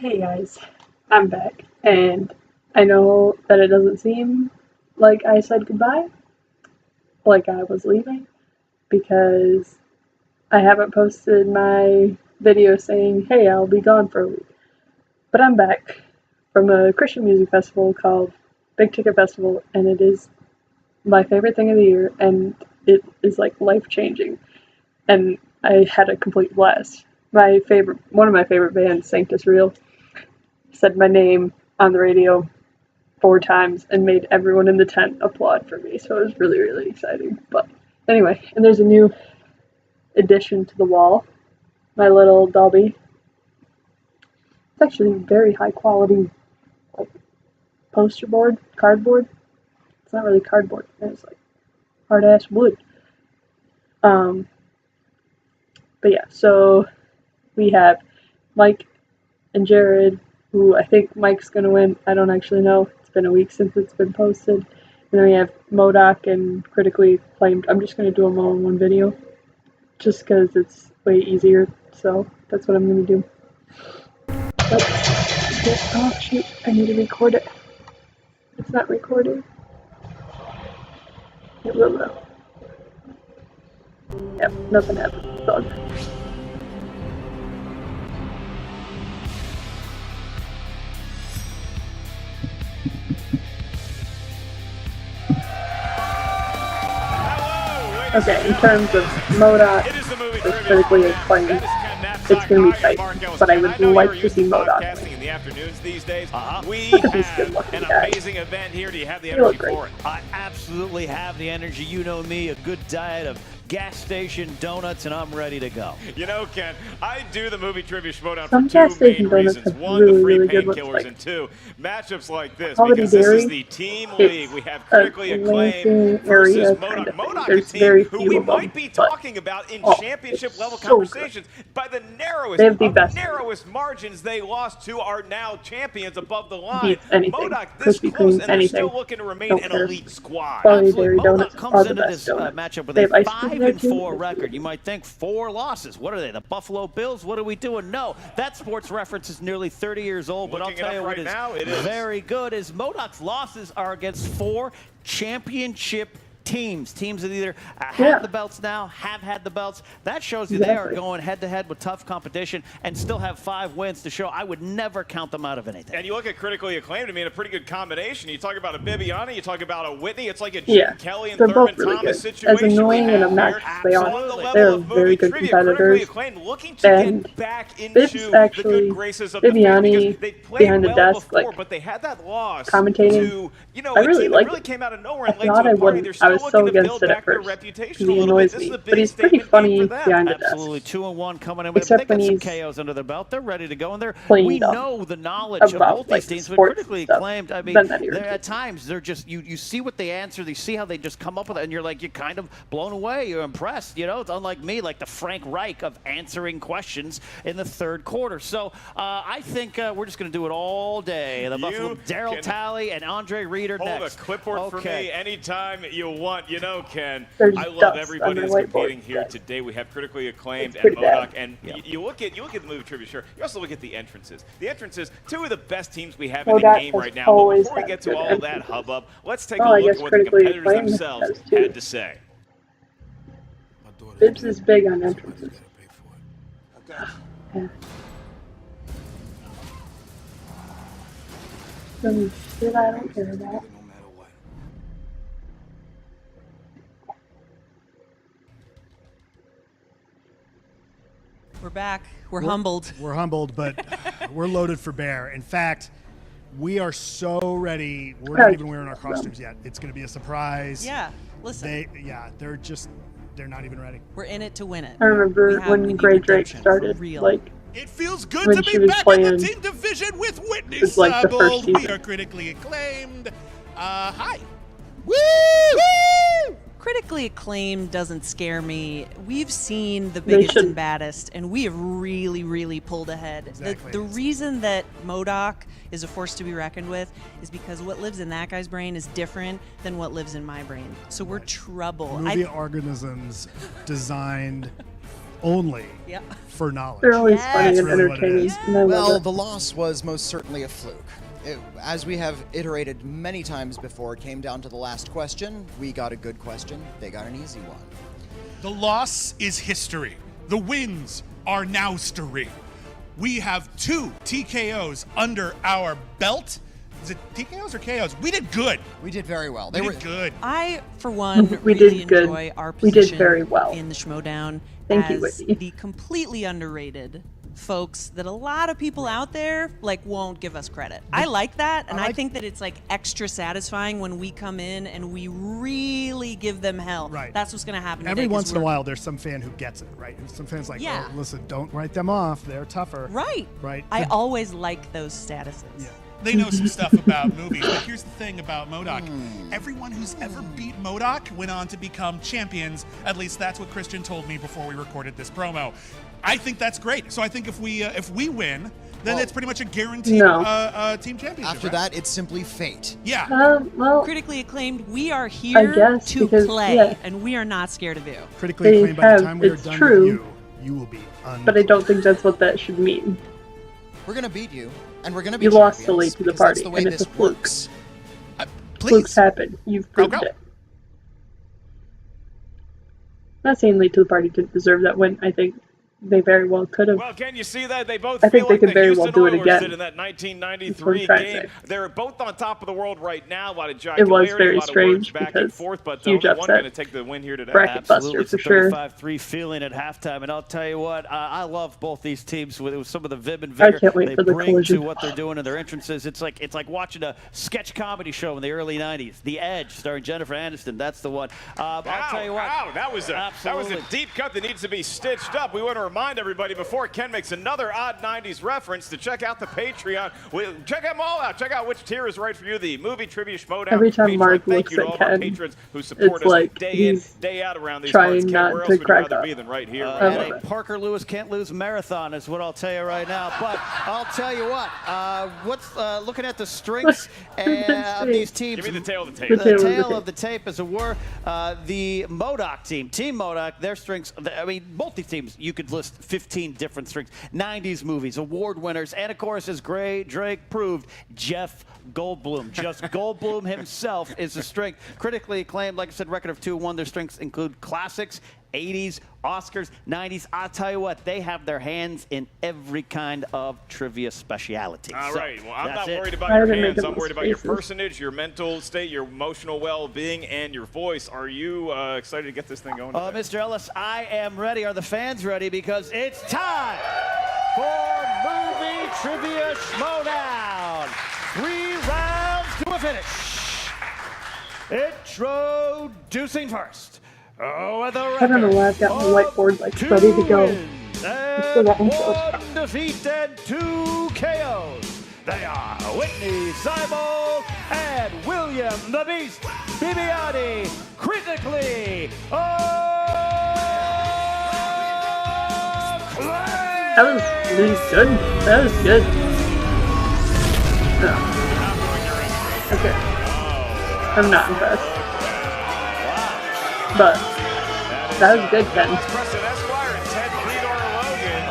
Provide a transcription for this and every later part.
Hey guys, I'm back, and I know that it doesn't seem like I said goodbye, like I was leaving, because I haven't posted my video saying, hey, I'll be gone for a week. But I'm back from a Christian music festival called Big Ticket Festival, and it is my favorite thing of the year, and it is like life-changing, and I had a complete blast. One of my favorite bands, Sanctus Real, said my name on the radio 4 times and made everyone in the tent applaud for me, so it was really, really exciting. But anyway, and there's a new addition to the wall, my little Dolby. It's actually very high quality, like poster board, cardboard. It's not really cardboard, it's like hard ass wood. But yeah, so we have Mike and Jared, who I think Mike's gonna win. I don't actually know. It's been a week since it's been posted. And then we have Modok and Critically Acclaimed. I'm just gonna do them all in one video, just because it's way easier. So that's what I'm gonna do. Oh shoot! I need to record it. It's not recording. It will though. Yep, nothing happened. Done. Okay, in terms of Modok, it's critically acclaimed. It's going to be tight, but I would like to see Modok. Look at this good looking guy. You look great. I absolutely have the energy. You know me, a good diet of gas station donuts, and I'm ready to go. You know, Ken, I do the movie trivia Schmoedown Some for gas two station main donuts reasons. have One, really, the free really good painkillers, ones, and two, matchups like this, Holiday because this Dairy, is the team league. We have critically acclaimed versus Modok. Modok, a team who we might be talking about in championship-level conversations. By the narrowest margins they lost to are now champions above the line. Modok this close, and they're still looking to remain an elite squad. Holiday Dairy donuts comes are the into best this donuts. matchup with They a have ice cream there, too. 5-4 record. You might think 4 losses. What are they, the Buffalo Bills? What are we doing? No, that sports reference is nearly 30 years old, but I'll tell you what is very good is Modok's losses are against 4 championship teams that either have the belts now, have had the belts. That shows you they are going head-to-head with tough competition and still have 5 wins to show. I would never count them out of anything. And you look at critically acclaimed, I mean, a pretty good combination. You talk about a Bibiani, you talk about a Whitney. It's like a Jim Kelly and Thurman Thomas situation. As annoying and obnoxious they are, they're very good competitors. Looking to get back into the good graces of Bibiani they played behind the well desk, before, like, but they had that loss commentating. to, you know, I a really team that liked really it. came out of nowhere I and led thought to I a party. wouldn't. They're I still was so looking to against build it at back their first, reputation because a he little bit. annoys This is me. a But big he's pretty statement funny game for them. behind the desk. Absolutely, 2-1 coming in. But Except they got when some he's KOs under their belt. They're ready to go, and playing we dumb know the knowledge of about, both like, these teams. But sports critically stuff. acclaimed, I mean, Then that they're, irritates at times they're just you see what they answer, you see how they just come up with it, and you're like you're kind of blown away, you're impressed. You know, it's unlike me, like the Frank Reich of answering questions in the 3rd quarter. So I think we're just going to do it all day. The Buffalo, Daryl Talley and Andre Reeder Hold next. a clipboard for me anytime you want. You know, Ken, There's I love dust everybody on who's my competing whiteboard, here guys. today. We have critically acclaimed It's and pretty bad. Modok, and you look at the movie trivia. Sure, you also look at the entrances. The entrances, 2 of the best teams we have in the game right now. But before we get to all of that hubbub, let's take a look at what the competitors themselves had to say. Bibbs is big on entrances. Yeah. Shit I don't care about. We're back. We're humbled. We're humbled, but we're loaded for bear. In fact, we are so ready. We're not even wearing our costumes yet. It's going to be a surprise. Yeah, listen. They're not even ready. We're in it to win it. I remember when Grey Drake started, like, it feels good when to she be was back playing, in the team division with Whitney was like the first Sable. We season. are critically acclaimed. Hi. Woo! Woo! Critically acclaimed doesn't scare me. We've seen the biggest and baddest, and we have really, really pulled ahead. Exactly. The reason that Modok is a force to be reckoned with is because what lives in that guy's brain is different than what lives in my brain. So we're trouble. Movie organisms designed only for knowledge. They're always funny and entertaining. Well, the loss was most certainly a fluke. As we have iterated many times before, it came down to the last question. We got a good question. They got an easy one. The loss is history. The wins are nowstery. We have 2 TKOs under our belt. Is it TKOs or KOs? We did good. We did very well. We did good. I, for one, we really did enjoy good. our We position did very well. in the Schmoedown Thank you, as Whitney. the completely underrated folks that a lot of people out there won't give us credit. I like that, and I think that it's extra satisfying when we come in and we really give them hell. Right. That's what's going to happen. Every today, once in a while, there's some fan who gets it, right? Some fans oh, listen, don't write them off. They're tougher. Right. Right. I always like those statuses. Yeah. They know some stuff about movies, but here's the thing about Modok. Everyone who's ever beat Modok went on to become champions. At least that's what Christian told me before we recorded this promo. I think that's great. So I think if we win, then it's pretty much a guaranteed team championship. After that, it's simply fate. Yeah. Well, Critically acclaimed, we are here to play, and we are not scared of you. Critically acclaimed, by the time we are done with you, you will be But I don't think that's what that should mean. We're going to beat you, and we're going to be You lost the champions, lead to the because party, that's the way and it's this a fluke. works. Flukes happen. You've proved it. Not saying lead to the party didn't deserve that win. I think they very well could have. Well, can you see that? They both I think feel they like could the very Houston well do it Oilers again. did in that 1993 That's what I'm trying to game. say. They're both on top of the world right now. A lot of It was jocularity, very a lot of words strange back and because forth, but huge only one upset. going to take the win here today. Bracket buster It's for a sure. 35-3 feeling at halftime, and I'll tell you what, I love both these teams with some of the vim and vigor I can't wait they for the bring collision. to what they're doing in their entrances. It's like watching a sketch comedy show in the early '90s. The Edge, starring Jennifer Aniston. That's the one. I'll tell you what. Wow, that was a deep cut that needs to be stitched up. We want to remind everybody before Ken makes another odd 90s reference to check out the Patreon. Check them all out. Check out which tier is right for you. The movie trivia Schmoedown. Every time Patreon. Mark Thank looks you to at all of our Ken, patrons who support it's us like day in, he's day out around these trying parts. Ken, not where to else would you crack rather up. be than right here? And a Parker Lewis can't lose marathon is what I'll tell you right now. But I'll tell you what. What's looking at the strengths of these teams? Give me the tail of the tape. The tail of the tape, as it were. The Modok team, Team Modok, their strengths. I mean, both these teams, you could list 15 different strengths. 90s movies, award winners, and of course, as Drake proved, Jeff Goldblum. Just Goldblum himself is a strength. Critically acclaimed, like I said, record of 2-1. Their strengths include classics, 80s, Oscars, 90s. I'll tell you what, they have their hands in every kind of trivia speciality. All right. Well, I'm not it. worried about your hands. I'm worried about your personage, your mental state, your emotional well-being, and your voice. Are you excited to get this thing going today? Mr. Ellis, I am ready. Are the fans ready? Because it's time for Movie Trivia Schmoedown. 3 rounds to a finish. Introducing first. With a I don't know why I've got my whiteboard ready to go. One defeat and 2 KOs. They are Whitney Seibel and William the Beast Bibiani. Critically acclaimed. That was really good. That was good. Okay. I'm not impressed. But that was good, Ken. Preston Esquire and Ted Logan.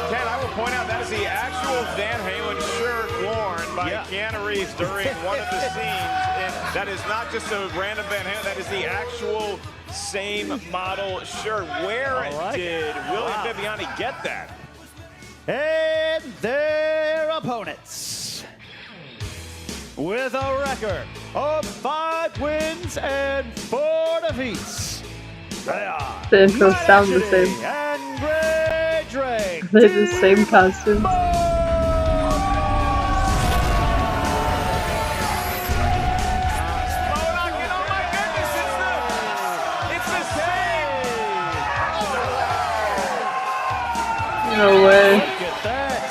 Ken, I will point out that is the actual Van Halen shirt worn by Keanu Reeves during one of the scenes. And that is not just a random Van Halen. That is the actual same model shirt. Where did William Bibiani get that? And their opponents, with a record of 5 wins and 4 defeats, they are The intros sound the same. and Grey Drake. They're the same costumes. No way. Look at that.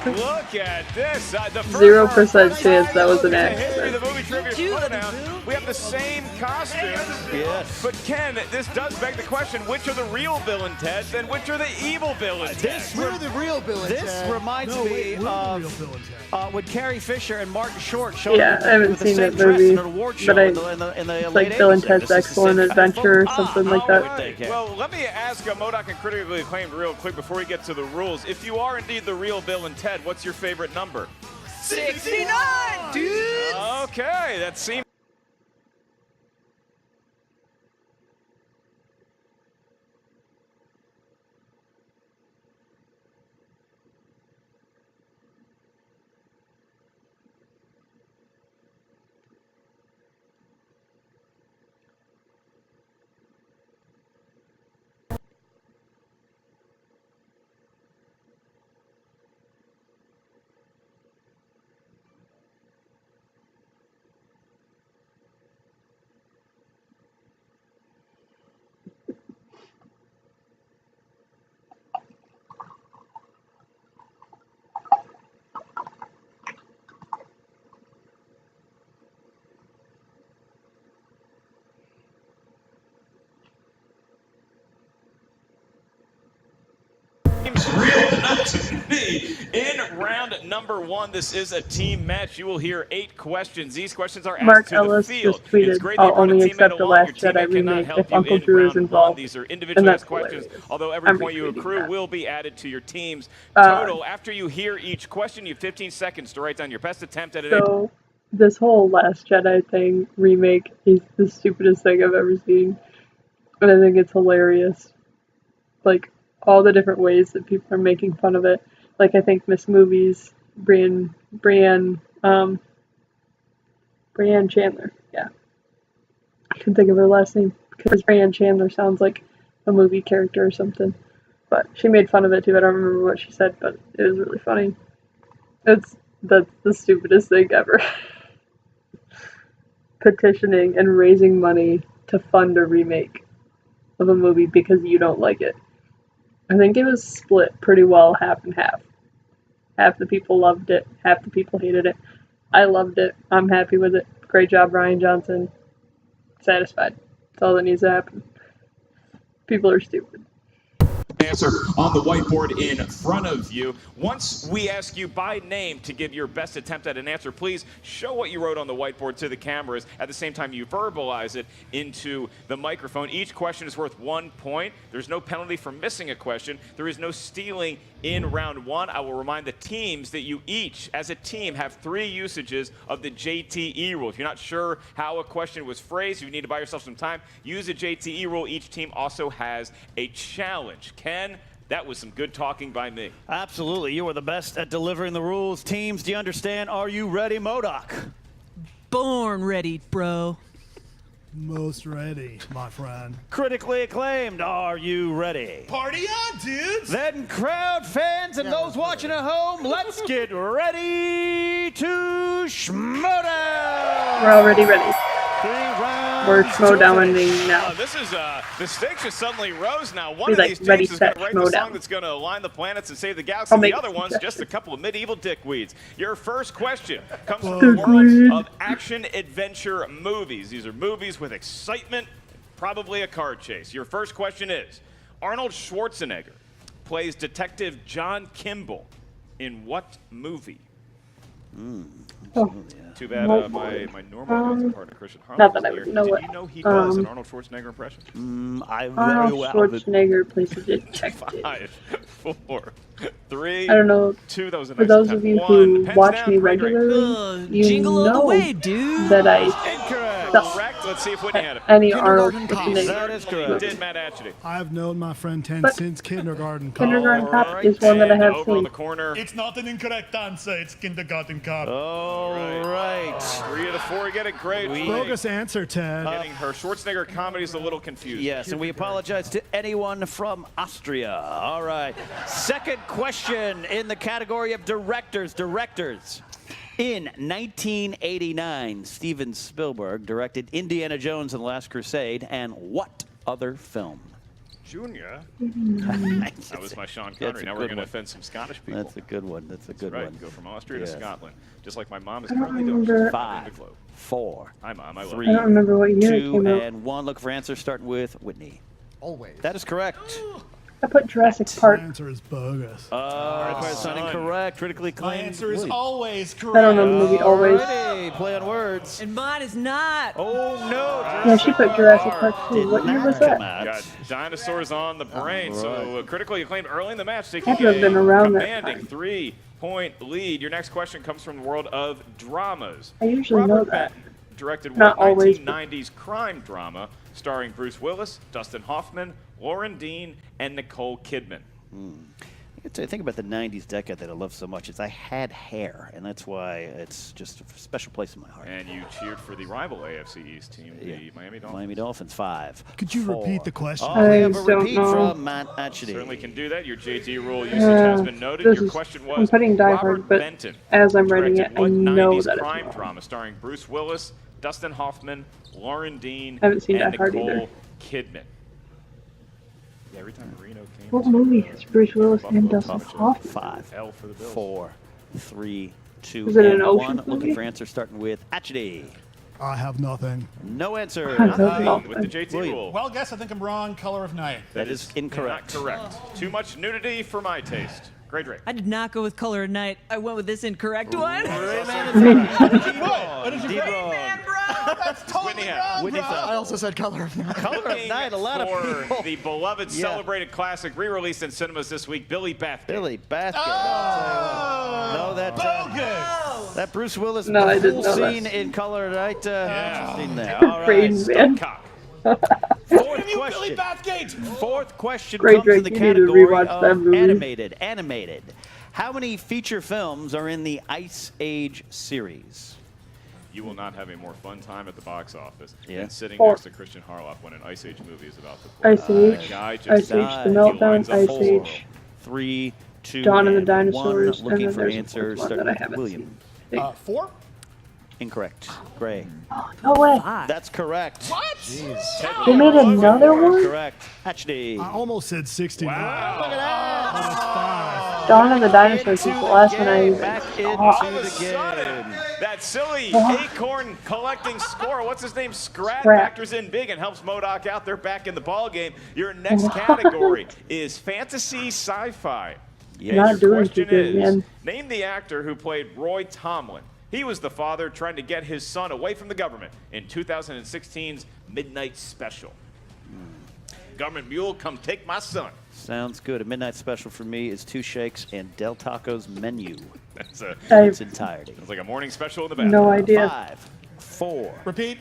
Look at this. The 0% chance that was an accident. The movie trivia Schmoedown. We have the same costume. Yes. But Ken, this does beg the question, which are the real Bill and Teds and which are the evil Bill and Teds? We're the real Bill and Ted. This reminds me of when Carrie Fisher and Martin Short showed Yeah, I haven't seen that movie, but it's like Bill and Ted's Excellent Adventure or something like that. Well, let me ask Modok and Critically Acclaimed real quick before we get to the rules. If you are indeed the real Bill and Ted, what's your favorite number? 69, dude! Okay, that seems... real enough to me. In round number 1, this is a team match. You will hear 8 questions. These questions are asked Mark to Ellis the field. just tweeted, I'll only accept the Last Jedi remake if Uncle Drew is involved. These are And individually that's asked questions, hilarious. although every I'm point you retweeting accrue that. will be added to your team's total. After you hear each question, you have 15 seconds to write down your best attempt at it. So, this whole Last Jedi thing remake is the stupidest thing I've ever seen. And I think it's hilarious. Like, all the different ways that people are making fun of it. Like, I think Miss Movies, Brianne Chandler, yeah. I couldn't think of her last name because Brianne Chandler sounds like a movie character or something. But she made fun of it too. I don't remember what she said, but it was really funny. That's the stupidest thing ever. Petitioning and raising money to fund a remake of a movie because you don't like it. I think it was split pretty well, half and half. Half the people loved it, half the people hated it. I loved it. I'm happy with it. Great job, Rian Johnson. Satisfied. That's all that needs to happen. People are stupid. Answer on the whiteboard in front of you. Once we ask you by name to give your best attempt at an answer, please show what you wrote on the whiteboard to the cameras. At the same time, you verbalize it into the microphone. Each question is worth 1 point. There's no penalty for missing a question. There is no stealing in round 1. I will remind the teams that you each, as a team, have 3 usages of the JTE rule. If you're not sure how a question was phrased, you need to buy yourself some time, use the JTE rule. Each team also has a challenge. Ken, that was some good talking by me. Absolutely. You are the best at delivering the rules. Teams, do you understand? Are you ready, Modok? Born ready, bro. Most ready, my friend. Critically Acclaimed, are you ready? Party on, dudes! Then crowd fans and those watching at home, let's get ready to Schmoedown! We're already ready. 3 rounds. We're Schmoedowning now. This is the stakes just suddenly rose now. One He's of like, these ready, teams is going set, to write the song Schmoedown. that's going to align the planets and save the galaxy. The other one's just a couple of medieval dickweeds. Your first question comes from the world of action-adventure movies. These are movies with excitement, probably a car chase. Your first question is, Arnold Schwarzenegger plays Detective John Kimball in what movie? Too bad my normal partner, Christian Harlan, not that I here. would know Did it. you know he does an Arnold Schwarzenegger impression? I very Arnold well. Schwarzenegger plays a detective. 5, 4, 3, I don't know. 2. That was a For nice those attempt. of you 1. who Pens watch down, me great, great. regularly, you Jingle all the know way, dude. that I Incorrect. suck Correct. Let's see if Whitney had it. any Arnold Kindergarten Cop. Schwarzenegger. That is Certainly correct. did Matt Atchity. I've known my friend Ten But since kindergarten. Kindergarten All Cop right, is one that I and have over on seen. the corner. It's not an incorrect answer. It's Kindergarten Cop. All right. 3 out of 4. You get it. Great. Bogus answer, Ted. Getting her Schwarzenegger comedy is a little confused. Yes, and we apologize to anyone from Austria. All right. Second question in the category of directors. In 1989, Steven Spielberg directed Indiana Jones and the Last Crusade and what other film? Jr. That was my Sean Connery. Now we're going to offend some Scottish people. That's a good one. That's a good one. Go from Austria to Scotland, just like my mom is I don't currently doing. remember. 5, 4, Hi, Mom. I love 3, you. I don't remember what year it 2, came out. and 1. Look for answers starting with Whitney. Always. That is correct. I put Jurassic Park. My answer is bogus. That's not incorrect. Critically My acclaimed. answer is always correct. I don't know the movie Always. Alrighty, play on words. And mine is not. Oh no! Yeah, she put Jurassic Park too. What year was that? Got dinosaurs on the brain, so critically acclaimed early in the match, taking Had to have been around that commanding time. 3-point lead. Your next question comes from the world of dramas. I usually know Robert that. Pattinson directed Not what always, 1990s crime drama starring Bruce Willis, Dustin Hoffman, Lauren Dean, and Nicole Kidman. I think about the 90s decade that I love so much. I had hair, and that's why it's just a special place in my heart. And you cheered for the rival AFC East team, the Miami Dolphins. Miami Dolphins, 5. Could you 4. repeat the question? Oh, we have a I don't repeat know. from Matt Atchity. Certainly can do that. Your JT rule usage has been noted. This Your is- question I'm was putting Die Robert Hard, but Benton as I'm writing directed it, I what know 90s that it's crime wrong. drama starring Bruce Willis, Dustin Hoffman, Lauren Dean, I haven't seen and Die Hard Nicole either. Kidman. Yeah, every time Reno came What to movie has Bruce Willis and Buffalo Dustin Top Hoffman? 5, L for the Bills. 4, 3, 2, Is it an and ocean 1. Looking movie? for answers starting with Atchity. I have nothing. No answer. I don't know. With the JT William. rule. Well, guess I think I'm wrong. Color of night. That is incorrect. Not correct. Too much nudity for my taste. Great Drake. I did not go with color of night. I went with this incorrect one. That's totally Whitney had- wrong, bro. I also said color of night. Color of night, a lot of for people. the beloved Yeah. celebrated classic re-released in cinemas this week, Billy Bathgate. Billy Bathgate. No, that that Bruce Willis No, I didn't pool know that. scene in Color of Night. Interesting there. All right. Brain Man. Cock. Fourth You Billy question. Bathgate. Fourth question Great comes Drake, in the you need to category rewatch that of movie. animated. How many feature films are in the Ice Age series? You will not have a more fun time at the box office than sitting 4. next to Christian Harloff when an Ice Age movie is about to play. Ice Age, The guy just Ice Age, died. The He Meltdown, lines up Ice 4, Age, 3, 2, Dawn of the and Dinosaurs, 1. Looking and then for there's a answers fourth one starting that I with haven't William. seen. 4? Incorrect. Gray. No way. 5. That's correct. What? They made another one? Correct. Atchity. I almost said 69. Wow. Look at that. But it's 5. Dawn of the Dinosaurs was the last one I even Back saw. into the game. That silly acorn collecting score, what's his name? Scrat Scrat. factors in big and helps Modok out. They're back in the ball game. Your next category is fantasy sci-fi. Yes. Not Your doing question too good, is, man. name the actor who played Roy Tomlin. He was the father trying to get his son away from the government in 2016's Midnight Special. Government mule, come take my son. Sounds good. A midnight special for me is 2 shakes and Del Taco's menu That's in I its entirety. like a morning special in the have bathroom. no idea. 5, 4. Repeat.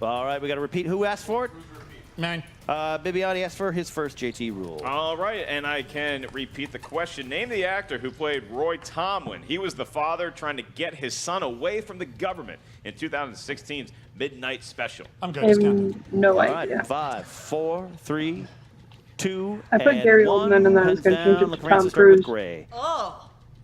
All right, we got to repeat. Who asked for it? 9. Bibiani asked for his first JT rule. All right, and I can repeat the question. Name the actor who played Roy Tomlin. He was the father trying to get his son away from the government in 2016's Midnight Special. I'm good. I Just have counting. no All right, idea. 5, 4, 3, 2, I put and Gary 1. Oldman and then I was Hands gonna change it down. to Look for Tom answers starting with Cruise. Gray.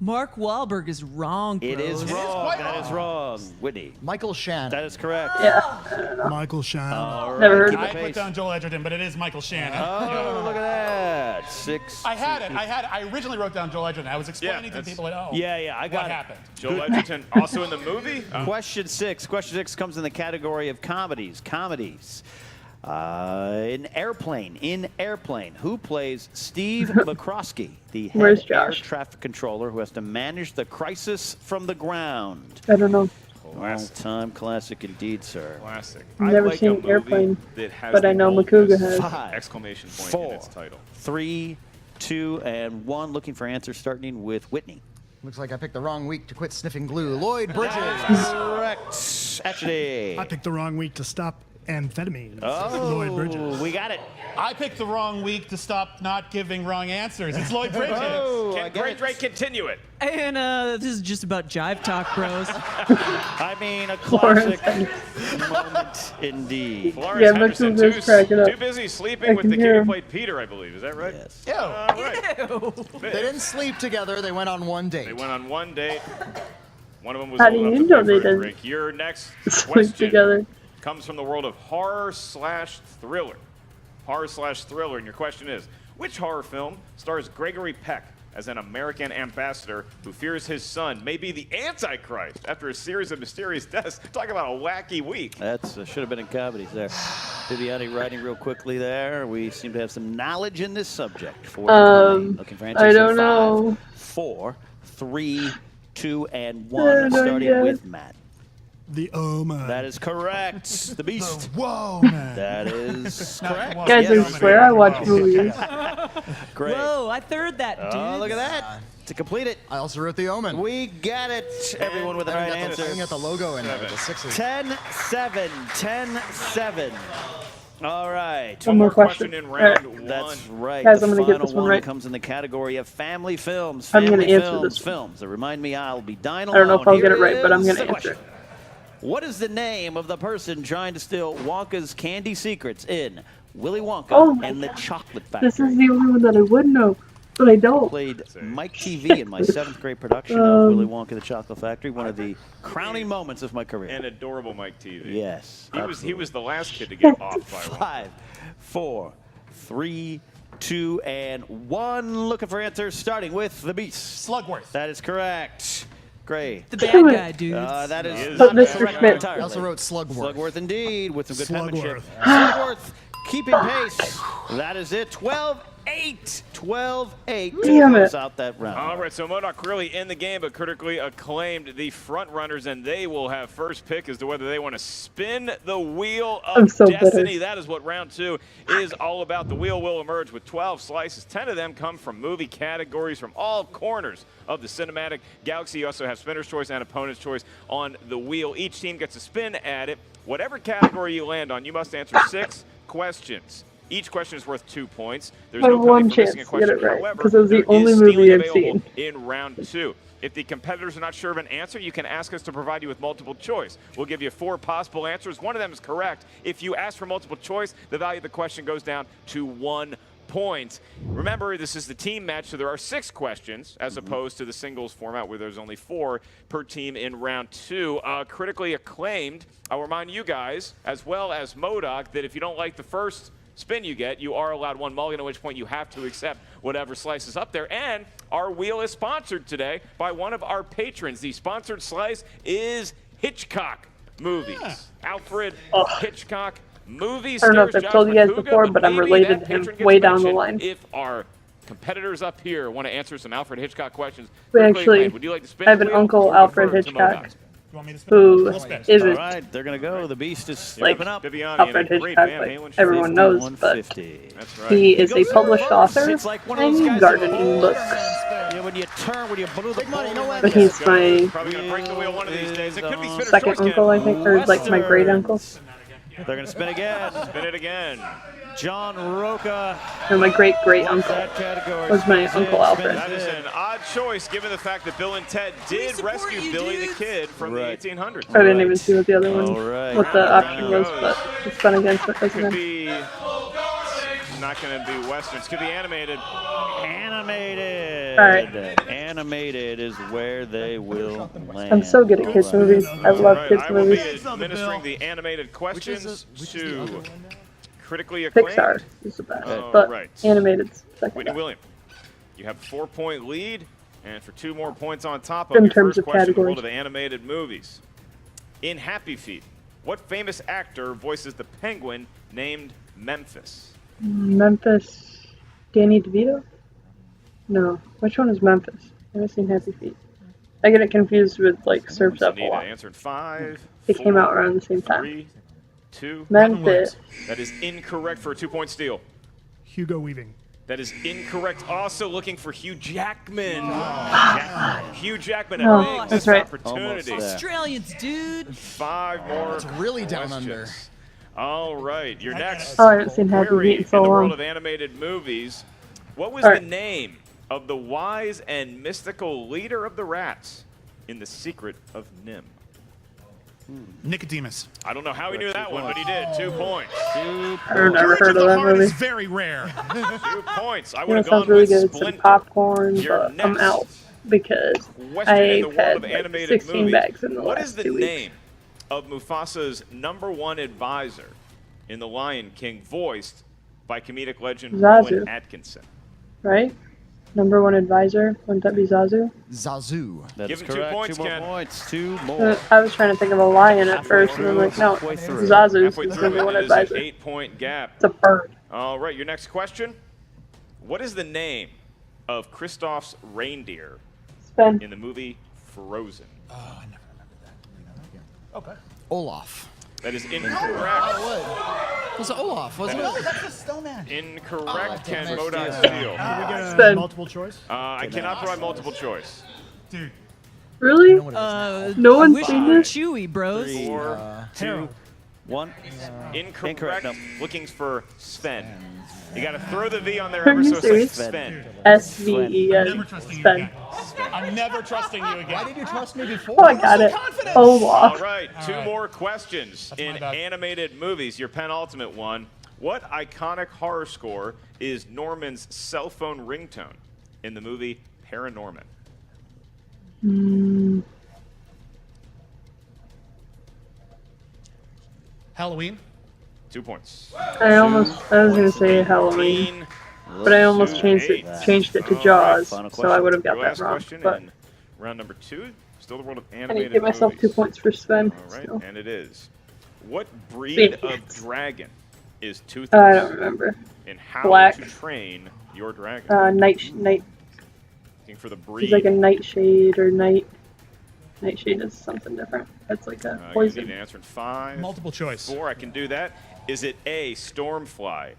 Mark Wahlberg is wrong. It is bros. wrong. quite That is wrong. Whitney. Michael Shannon. That is correct. Yeah. Michael Shannon. All right, Never heard keep of it I put pace. down Joel Edgerton, but it is Michael Shannon. Oh, look at that. 6. I had it. I originally wrote down Joel Edgerton. I was explaining to that's- people at home. Yeah, I got what it. happened. Joel Edgerton, also in the movie? Question 6. Question 6 comes in the category of comedies. In Airplane. Who plays Steve McCroskey, the Where's head air Josh? traffic controller who has to manage the crisis from the ground? I don't know. All-time classic indeed, sir. Classic. Never I like seen a movie Airplane, that has but the I know boldness, Makuga has. 5, exclamation point 4, in its title. 3, 2, and 1. Looking for answers starting with Whitney. Looks like I picked the wrong week to quit sniffing glue. Lloyd Bridges. Correct. Actually. I picked the wrong week to stop amphetamines. Oh, Lloyd Bridges. we got it. I picked the wrong week to stop not giving wrong answers. It's Lloyd Bridges. Oh, I Can get Great it. Drake continue it? And this is just about jive talk, bros. I mean, a classic moment indeed. Florence Yeah, Henderson, Makuga's cracking up. too busy sleeping I with can the kid hear who him. played Peter, I believe. Is that right? Yes. Ew. All right. They didn't sleep together. They went on one date. They went on one date. One of them was How old do enough you to know pay they for a didn't drink. Your next Sleep question together. comes from the world of horror/thriller. horror/thriller, and your question is, which horror film stars Gregory Peck as an American ambassador who fears his son may be the Antichrist after a series of mysterious deaths? Talk about a wacky week. That should have been in comedies there. Viviani writing real quickly there. We seem to have some knowledge in this subject. Looking for answers I don't in 5, know. 4, 3, 2, and 1. Starting with Matt. The Omen. That is correct. The Beast. Whoa, man. That is correct. Guys, I swear I watch movies. Great. Whoa, I third that, dude. Oh, look at that. To complete it, I also wrote The Omen. we got it. Everyone with the right answer. I got the logo in there, the 6s. 10-7. 10-7. All right. One more question. In round one. That's right. Guys, the I'm gonna get final this one one right. comes in the category of family films. I'm gonna Family answer films, this one. films that remind me I'll be dying I don't know alone. if I'll get Here it right, but I'm is gonna the answer question. it. What is the name of the person trying to steal Wonka's candy secrets in Willy Wonka Oh my and the God. Chocolate Factory? This is the only one that I would know, but I don't. Played Mike TV in my 7th grade production of Willy Wonka and the Chocolate Factory, one of the crowning moments of my career. An adorable Mike TV. Yes. He was the last kid to get off by one. 5, 4, 3, 2, and 1. Looking for answers, starting with the Beast. Slugworth. That is correct. Great. The bad guy, dude. That is But not Mr. correct Schmidt. entirely. I also wrote Slugworth. Slugworth indeed, with some good penmanship. Slugworth. Slugworth keeping pace. That is it. 12-8. 12-8 to Damn close it. out that round. All right, so Modok really in the game, but critically acclaimed the front runners, and they will have first pick as to whether they want to spin the wheel I'm of so destiny. bitter. That is what round 2 is all about. The wheel will emerge with 12 slices. 10 of them come from movie categories from all corners of the cinematic galaxy. You also have spinner's choice and opponent's choice on the wheel. Each team gets a spin at it. Whatever category you land on, you must answer 6 questions. Each question is worth 2 points. There's I have no penalty one for chance missing a to question. get it right, However, because it was the there only is movie stealing I've available seen. in round 2. If the competitors are not sure of an answer, you can ask us to provide you with multiple choice. We'll give you 4 possible answers. One of them is correct. If you ask for multiple choice, the value of the question goes down to 1 point. Remember, this is the team match, so there are 6 questions as opposed to the singles format where there's only 4 per team in round 2. Critically acclaimed, I'll remind you guys, as well as Modok, that if you don't like the first spin you get, you are allowed 1 mulligan, at which point you have to accept whatever slice is up there. And our wheel is sponsored today by one of our patrons. The sponsored slice is Hitchcock Movies. Yeah. Alfred Hitchcock Movies. I don't know if stars I've told you Josh guys Macuga, before, but I'm maybe related that to him patron gets way down the mentioned line. If our competitors up here want to answer some Alfred Hitchcock questions, We critically actually acclaimed. Would you like to spin I have the an wheel uncle, or Alfred defer to Hitchcock, Modok? You want me to spin? who We'll spin. All isn't right, they're going to go. The Beast is like stepping up. Viviani Alfred and a great Hitchcock, Van like Halen everyone knows, but 150. That's right. he is a goes published reverse. author It's like one of those and guys gardening that- books. Yeah, when you turn, when you blew the money, no way. But he's my Probably going to break the wheel one of these days. It could be spinner's second choice again. uncle, I think, or like my great uncle, They're going to spin again. Spin it again. John Roca. or my great great What's uncle. that category? was my Spins Uncle in, Alfred. That spins is in. an odd choice given the fact that Bill and Ted did support rescue you, Billy the dudes. Kid from Right. the 1800s. I didn't even see what the other one, All right. what the Round option round was, goes. but it's fun against it, Could isn't it? be not going to be westerns. Could be animated. Animated. All right. Animated is where they will land. I'm so good at kids movies. I love Right, kids I will movies. be administering the animated questions which is the to other one now? critically acclaimed Pixar is the best, Oh, but right. animated's second Whitney best. William. You have a 4-point lead, and for 2 more points on top In of your terms first of question, we'll go categories. to the animated movies. In Happy Feet, what famous actor voices the penguin named Memphis? Memphis, Danny DeVito? No, which one is Memphis? I haven't seen Happy Feet. I get it confused with like Surf's Up a Need to lot. answer in 5, They came out around the same time. 3, 2. Memphis. That is incorrect for a 2-point steal. Hugo Weaving. That is incorrect. Also looking for Hugh Jackman. Hugh Jackman, a Oh, big that's missed right. opportunity. Almost there. Australians, dude. 5 more. It's really down questions. All right, your next Oh, I haven't seen Happy query Feet in so in the world long. of animated movies. What was All the right. name of the wise and mystical leader of the rats in The Secret of Nim? Nicodemus. I don't know how he knew that one, but he did. 2 points. I've never Courage heard of of the that heart movie. is very rare. 2 points. I You would know, have it gone sounds really with good. Some Splinter. popcorn, You're but I'm next. out because Question in the I've world had of like animated 16 movies. bags in the What last is the 2 weeks. name of Mufasa's #1 advisor in The Lion King, voiced by comedic legend Zazu. Rowan Atkinson. Right? #1 advisor. Wouldn't that be Zazu? Zazu. That is Give him 2 correct. points, 2 more Ken. points. 2 more. I was trying to think of a lion at first, and I'm like, no, Halfway through. Zazu's Halfway the through it, #1 it is an advisor. 8-point gap. It's a bird. All right, your next question. What is the name of Kristoff's reindeer Sven. in the movie Frozen? Oh, I never remembered that. Okay. Olaf. That is incorrect. Was it Olaf? Was it? No, that's the snowman. Incorrect, Ken. damn it. Modok steal. Can we get a Sven. multiple choice? I cannot provide multiple choice. Dude. Really? No one's wish seen you were this? Chewy, bros. 4, 2, 1. incorrect. no. Looking for Sven. You got to throw the V on there Are ever you so serious? Sven. SVEN. Never trusting you Sven. again. I'm never trusting you again. Why did you trust me before? Oh, I got it. All Olaf. right, 2 more questions my in bad. animated movies. Your penultimate one. What iconic horror score is Norman's cell phone ringtone in the movie Paranorman? Halloween. 2 points. I was gonna say Halloween, but I almost changed it to Jaws, Final so I would have got Your that last wrong. question But in round number 2. Still the world of I need animated to give myself movies. 2 points for Sven. All right, Still. and it is. What breed of Yes. dragon is Toothless? I don't remember. And how Black. to train your dragon? Night. Looking for the He's breed. like a nightshade or night. Nightshade is something different. That's like a You need poison. an answer in 5. Multiple choice. 4. I can do that. Is it A, Stormfly,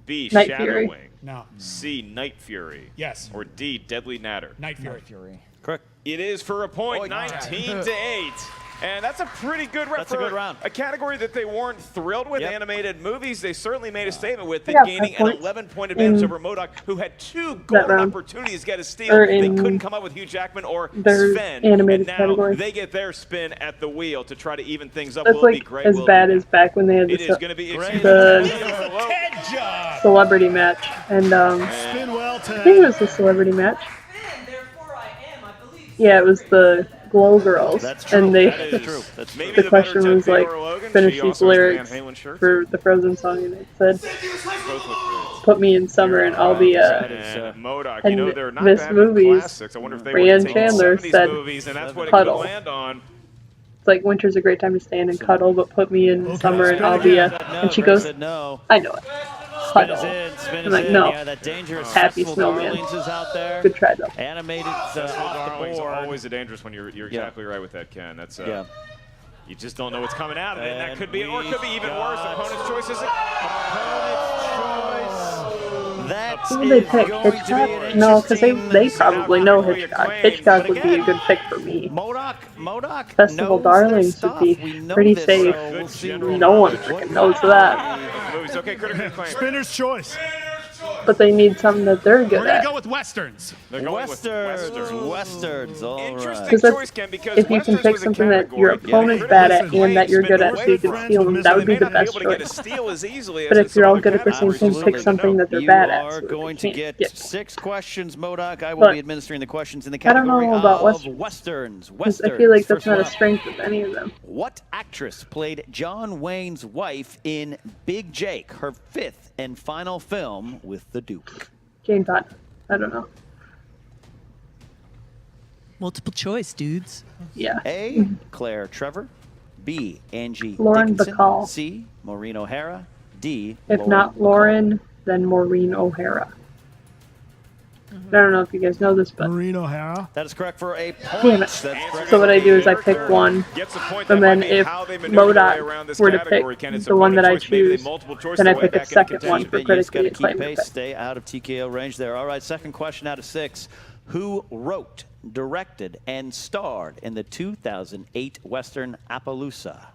B, Night Fury. Shadowwing, No. C, Night Fury, Yes. or D, Deadly Natter? Night Fury. Correct. It is for a point, 19 to 8. And that's a pretty good round. That's a good round. A category that they weren't thrilled with, Yep. animated movies. They certainly made a statement with I it, got gaining 5 an points 11-point advantage in over Modok, who had 2 golden round. opportunities to get a steal. Or They in couldn't come up with Hugh Jackman or their Sven. animated And now category. they get their spin at the wheel to try to even things up. That's Will it be like great? as Will it bad be as back when they had It is going the to be Great. The- Ted job. celebrity match, and Spin well, I think it Ted. was the celebrity match. Yeah, it was the Glow Girls, That's true. and they. That is true. That's true. maybe The question better was Ted like, Theodore Logan. finish She these also has lyrics Van Halen shirts. for the Frozen song, and it said, Both look great. "Put me in summer, and I'll be That a." is, And Modok, and you know they're not this bad with movie's classics. I wonder if they Brienne would take Chandler 70s said, movies, and that's what it could "Cuddle." land on. It's like winter's a great time to stand and cuddle, but put me in Okay, summer, and spin I'll be a. No, And she Greg goes, said no. "I know it." Spin is Cuddle. in. Spin I'm is like, in. no. Yeah, that dangerous Happy Festival snowman. Darlings is out there. Good try though. Animated off Darling's the board. always a dangerous one. You're exactly right with that, Ken. That's Yeah. you just don't know what's coming out of it. And that And could be, or it could be even we've worse. got Opponent's choice is That Who would they is pick? going to be Hitchcock? an No, because they interesting- probably know Hitchcock. Hitchcock would be a good pick for me. Modok Festival knows their Darlings would stuff. be We know pretty this, safe. so we'll see No one what freaking knows that. movies. Okay, critical acclaim. Spinner's choice. But they need something that they're good We're going at. to go with Westerns. They're going with Westerns. All Interesting right. Because choice, Ken, because if you can Westerns pick was a something that category. your opponent's Yeah. bad at Critical and that you're acclaim good at, spin so you can away steal them, from that would They be may the not be best able to get a choice. steal as easily But as if you're some all other good at the same categories. thing, We'll pick let you something know. that they're You bad at. are So that going they to can't get get. 6 questions, Modok. I will But be administering the questions in the I don't know category about of Westerns. Westerns. I feel like that's First not a one up. strength of any of them. What actress played John Wayne's wife in Big Jake, her 5th and final film with the Duke? Jane Fonda. I don't know. Multiple choice, dudes. Yeah. A. Claire Trevor. B. Angie Lauren Dickinson. Bacall. C. Maureen O'Hara. D. If not Lauren, then Maureen O'Hara. I don't know if you guys know this, but Maureen O'Hara. That is correct for a point. damn it. That's correct. So what I do is I pick one, Gets a point. and That then might be if how they maneuver their way around Modok this were to category, pick Ken. It's the a one that I multiple choice. Maybe they choose, multiple choice then I their way pick a back into second one contention. for Then you just critically got to keep acclaimed. pace, stay out of TKO range there. All right, second question out of 6. Who wrote, directed, and starred in the 2008 Western Appaloosa?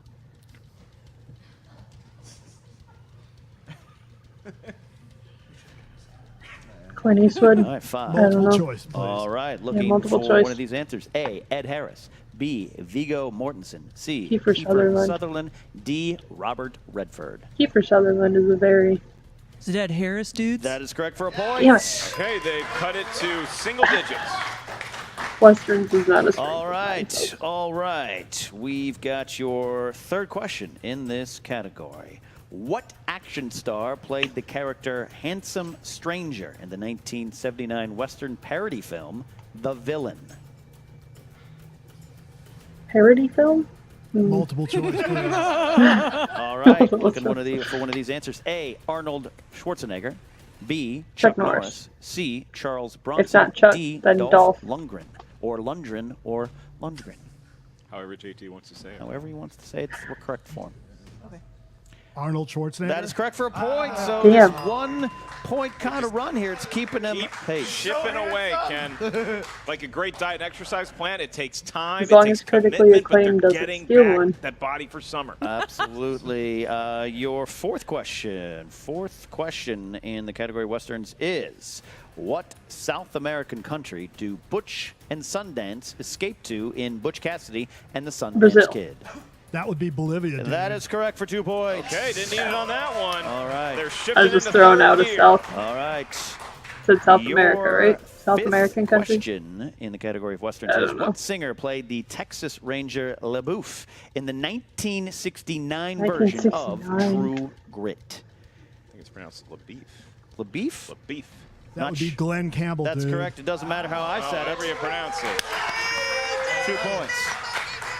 Clint Eastwood. All right, 5. I don't Multiple know. choice, please. All right, looking multiple for choice. one of these answers. A. Ed Harris. B. Viggo Mortensen. C. Kiefer Sutherland. D. Robert Redford. Kiefer Sutherland is a very. Is it Ed Harris, dudes? That is correct for a point. Damn it. Okay, they've cut it to single digits. Westerns is not a strength. All of mine, right, so. all right. We've got your third question in this category. What action star played the character Handsome Stranger in the 1979 Western parody film, The Villain? Parody film? Multiple choice, please. All right, looking for one of these answers. A, Arnold Schwarzenegger. B, Chuck Norris. C, Charles Bronson. If not Chuck, D, then Dolph Lundgren. Or Lundgren or Lundgren. However JT wants to say it. However he wants to say it, it's the correct form. Arnold Schwarzenegger? That is correct for a point. So Damn. this 1 point kind of run here. It's keeping them chipping away, Ken. Like a great diet and exercise plan, it takes time. As long it takes as critically acclaimed doesn't getting steal back one. that body for summer. Absolutely. Your fourth question in the category Westerns is, what South American country do Butch and Sundance escape to in Butch Cassidy and the Sundance Brazil. Kid? That would be Bolivia, dude. That is correct for 2 points. Okay, didn't need it on that one. All right. They're shifting I was just into throwing third out of gear. South. All right. Said South Your America, right? South fifth American country? question in the category of Westerns I is, don't know. what singer played the Texas Ranger LaBeouf in the 1969 version of 1969. True Grit? I think it's pronounced LaBeef. LaBeouf? LaBeef. That would be Glenn Campbell, That's dude. correct. It doesn't matter how I said However you it. pronounce it. 2 points.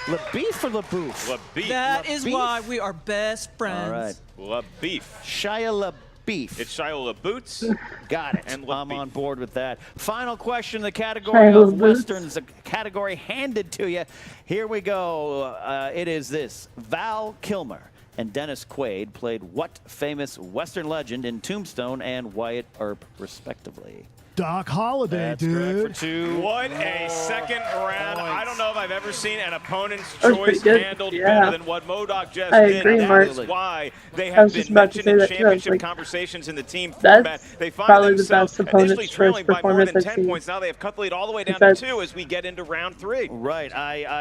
LaBeouf or LaBeouf? LaBeef. That is beef. why we are best friends. All right. LaBeef. Shia LaBeouf. It's Shia LaBoots. Got it. And I'm LaBeouf. on board with that. Final question in the category Shia of LaBeouf. Westerns, a category handed to you. Here we go. It is this. Val Kilmer and Dennis Quaid played what famous Western legend in Tombstone and Wyatt Earp, respectively? Doc Holliday, That's dude. correct for 2. What a second round. I don't know if I've ever seen an opponent's That was pretty choice good. handled Yeah. better than what Modok just I did. agree, That Mark. is why they I have was just been about to mentioned say in that too. I was championship like, conversations in the team that's format. They find probably the themselves best opponent's initially choice trailing by more performance than I've 10 seen. points. Now they have cut the lead all the way down Besides- to 2 as we get into round 3. Right.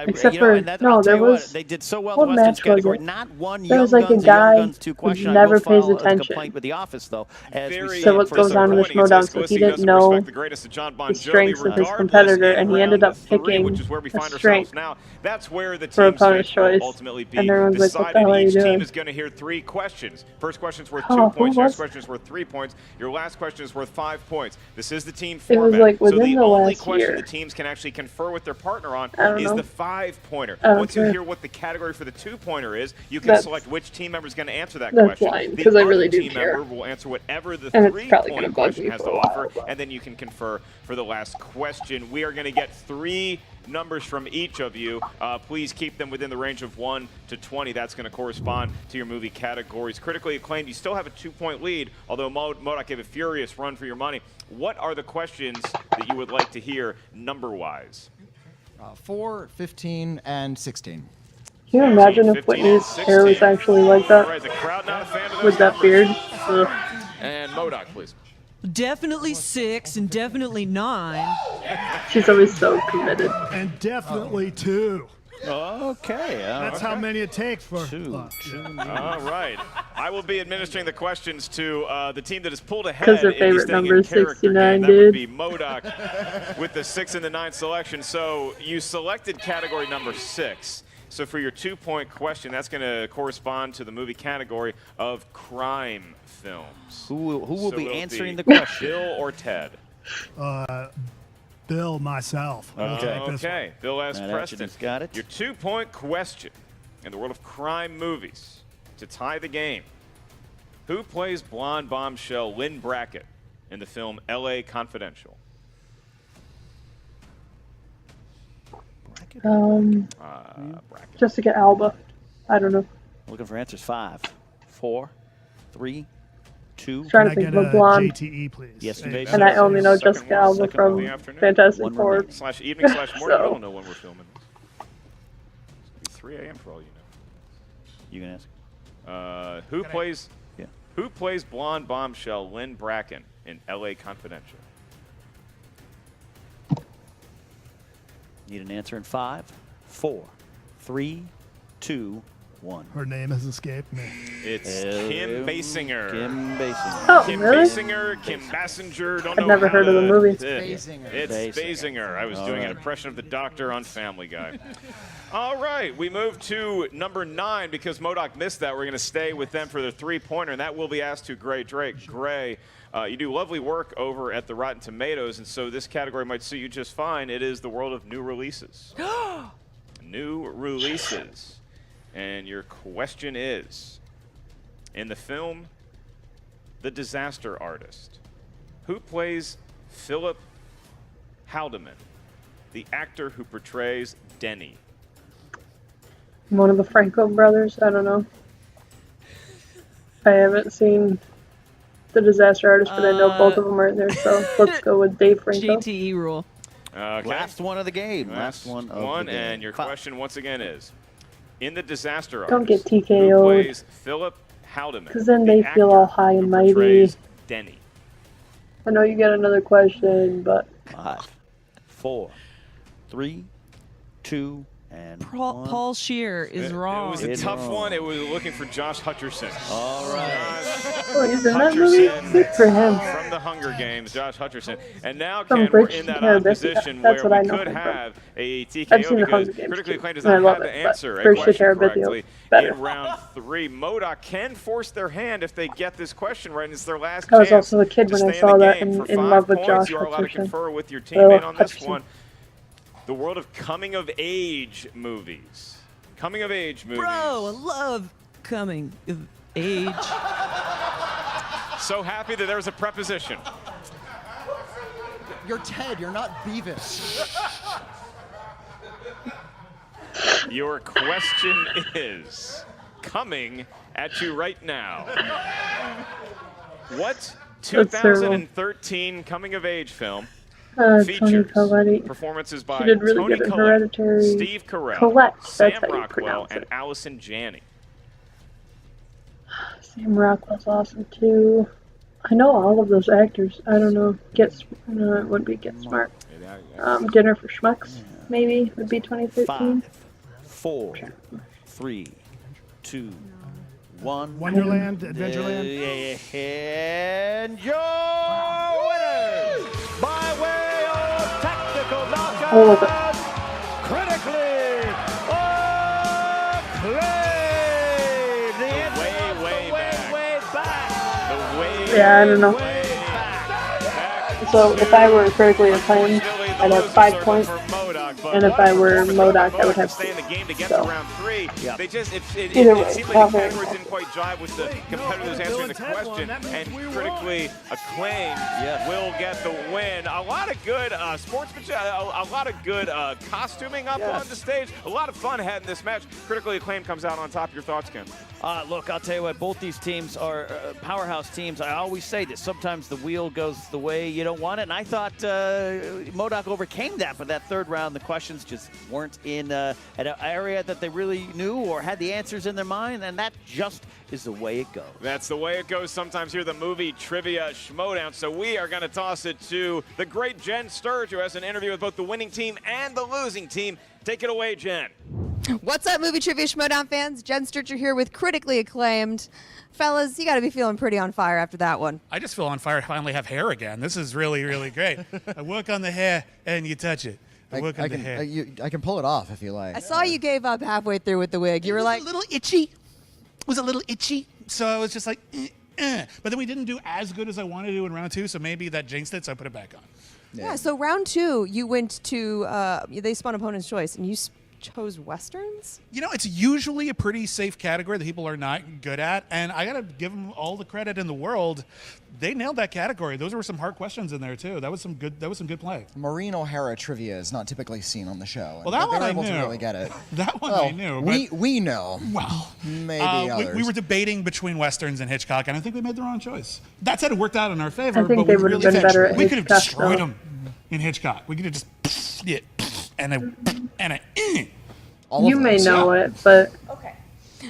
Except you know, for- and that, no, I'll tell there you what, was- they did so well what in the Westerns match was category. it? Not one There Young was like a Guns, guy Young Guns 2 who question. I never will pays file a attention. complaint with the office, though. As we Very see So what for goes some on in the disappointing. Schmoedown, It's so he Glisty didn't doesn't know respect the greatest of John Bon the Jovi, strengths of his regardless, competitor, in and he round ended up 3, picking which is where we a find ourselves strength now. That's where the for team's opponent's fate will choice. ultimately be And everyone's like, what the decided. hell are you Each team doing? is going to hear 3 questions. First question's worth Oh, 2 who points. Next was- question is worth 3 points. Your last question is worth 5 points. This is the team It was format. like So within the the only last question year. the teams can actually confer with their partner on I don't is know. the 5-pointer. I don't Once you care. hear what the category for the 2-pointer is, you can That's- select which team member is going to answer that that's question. fine, The 'cause I other really do team care. member will answer whatever the And it's probably gonna 3-point bug question me has for to a while, offer, but- and then you can confer for the last question. We are going to get 3 numbers from each of you. Please keep them within the range of 1 to 20. That's going to correspond to your movie categories. Critically acclaimed, you still have a 2-point lead, although Modok gave a furious run for your money. What are the questions that you would like to hear number-wise? 4, 15, and 16. Can you imagine if 15, Whitney's hair was 16. actually like All that? right, the crowd not a fan of those With that numbers. beard? Ugh. And Modok, please. Definitely 6 and definitely 9. She's always so committed. And definitely 2. Okay. That's how many it takes for. Two. All right. I will be administering the questions to the team that has pulled ahead 'Cause their in the favorite Staying number in is Character 69, game. That would dude. be Modok with the 6 and the 9 selection. So you selected category number 6. So for your 2-point question, that's going to correspond to the movie category of crime films. Who will So be it'll answering be the question? Bill or Ted? Bill, myself. I'll take this one. Okay. Bill S. Matt Preston. Atchin's got it. Your 2-point question in the world of crime movies to tie the game. Who plays blonde bombshell Lynn Brackett in the film L.A. Confidential? Brackett. Jessica Alba. I don't know. Looking for answers. 5, 4, 3, 2. Trying Can to I think get of a a blonde. JTE, please? Yes, Hey, please. And I only know Second Jessica one, Alba second from one in the afternoon. Fantastic One Four. remaining. / evening / morning. So- You don't know when we're filming this. It's 3 a.m. for all you know. You can ask. Who plays blonde bombshell Lynn Bracken in L.A. Confidential? Need an answer in 5, 4, 3, 2, 1. Her name has escaped me. It's Kim Basinger. Kim Basinger. Oh, Kim really? Basinger, Kim Bassinger. Don't I've know never how heard of the to- movie. It's Basinger. I was doing an impression of the doctor on Family Guy. All right, we move to number 9 because Modok missed that. We're going to stay with them for the 3-pointer, and that will be asked to Gray Drake. Gray, you do lovely work over at the Rotten Tomatoes, and so this category might suit you just fine. It is the world of new releases. New releases. And your question is, in the film The Disaster Artist, who plays Philip Haldeman, the actor who portrays Denny? One of the Franco brothers. I don't know. I haven't seen The Disaster Artist, but I know both of them are in there. So let's go with Dave Franco. JTE rule. Okay. Last one of the game. Last one of the game. And your question once again is, in The Disaster Artist, Don't get who TKO'd. plays Philip Haldeman? Because then they feel all high and mighty. Portrays Denny. I know you got another question, but 5, 4, 3, 2, and 1. Paul Scheer is wrong. It was a tough one. It was looking for Josh Hutcherson. All right. oh, he's in that movie? Good for him. From the Hunger Games, Josh Hutcherson. And now, From Ken, we're Bridge in that to odd Terabithia. position That's where what I we know could him from. have a I've TKO seen the because Hunger Games Critically too, Acclaimed does and I not love have it, to but answer a Bridge to question Terabithia correctly better. in round 3. Modok can force their hand if they get this question right, and it's their last I was chance also a kid to when I stay in saw the that game. and For in 5 love with points, Josh you are allowed to Hutcherson. confer with your I teammate love on this Hutcherson. one. The world of coming-of-age movies. Coming-of-age movies. Bro, I love coming of age. So happy that there's a preposition. You're Ted, you're not Beavis. Your question is coming at you right now. What 2013 coming-of-age film Tony features Colletti. performances She by did really Tony good in Collette, Hereditary. Steve Carell, Collette, that's Sam how you Rockwell, pronounce and it. Allison Janney? Sam Rockwell's awesome too. I know all of those actors. I don't know. No, it wouldn't be Get Smart. Dinner for Schmucks, maybe, would be 2013. 5, 4, 3, 2, 1. Wonderland, Adventureland. And your winners, by way of technical knockout, All of it. critically acclaimed. The answer was way back. Yeah, I don't know. So if I were critically acclaimed, I'd have 5 points. And if I were Modok, I would have 2. Stay in the game to get So. to round 3. Yep. They just it Either way, seemed like not the very categories well. didn't quite jive with the competitors answering the question, and critically acclaimed will get the win. A lot of good sportsmanship, a lot of good costuming up on the stage. A lot of fun had in this match. Critically acclaimed comes out on top. Your thoughts, Ken? Look, I'll tell you what, both these teams are powerhouse teams. I always say this. Sometimes the wheel goes the way you don't want it, and I thought Modok overcame that, but that third round, the questions just weren't in an area that they really knew or had the answers in their mind, and that just is the way it goes. That's the way it goes sometimes here, the movie trivia Schmoedown. So we are going to toss it to the great Jen Sturge, who has an interview with both the winning team and the losing team. Take it away, Jen. What's up, movie trivia Schmoedown fans? Jen Sturger here with critically acclaimed. Fellas, you got to be feeling pretty on fire after that one. I just feel on fire. I finally have hair again. This is really, really great. I work on the hair and you touch it. I work on the hair. I can pull it off if you like. I saw you gave up halfway through with the wig. You were like, a little itchy. It was a little itchy. So I was just like, But then we didn't do as good as I wanted to do in round 2, so maybe that jinxed it, so I put it back on. yeah. So round 2, you went to, they spun opponent's choice, and you chose Westerns? You know, it's usually a pretty safe category that people are not good at, and I got to give them all the credit in the world. They nailed that category. Those were some hard questions in there too. That was some good play. Maureen O'Hara trivia is not typically seen on the show. Well, that one they were I able knew. to really get it. That one well, I knew. We know. Well, maybe others. we were debating between Westerns and Hitchcock, and I think we made the wrong choice. That said, it worked out in our favor. I think but they we would have really been better at we could have Hitchcock, destroyed though. them in Hitchcock. We could have just All You of may those. know it, but Okay.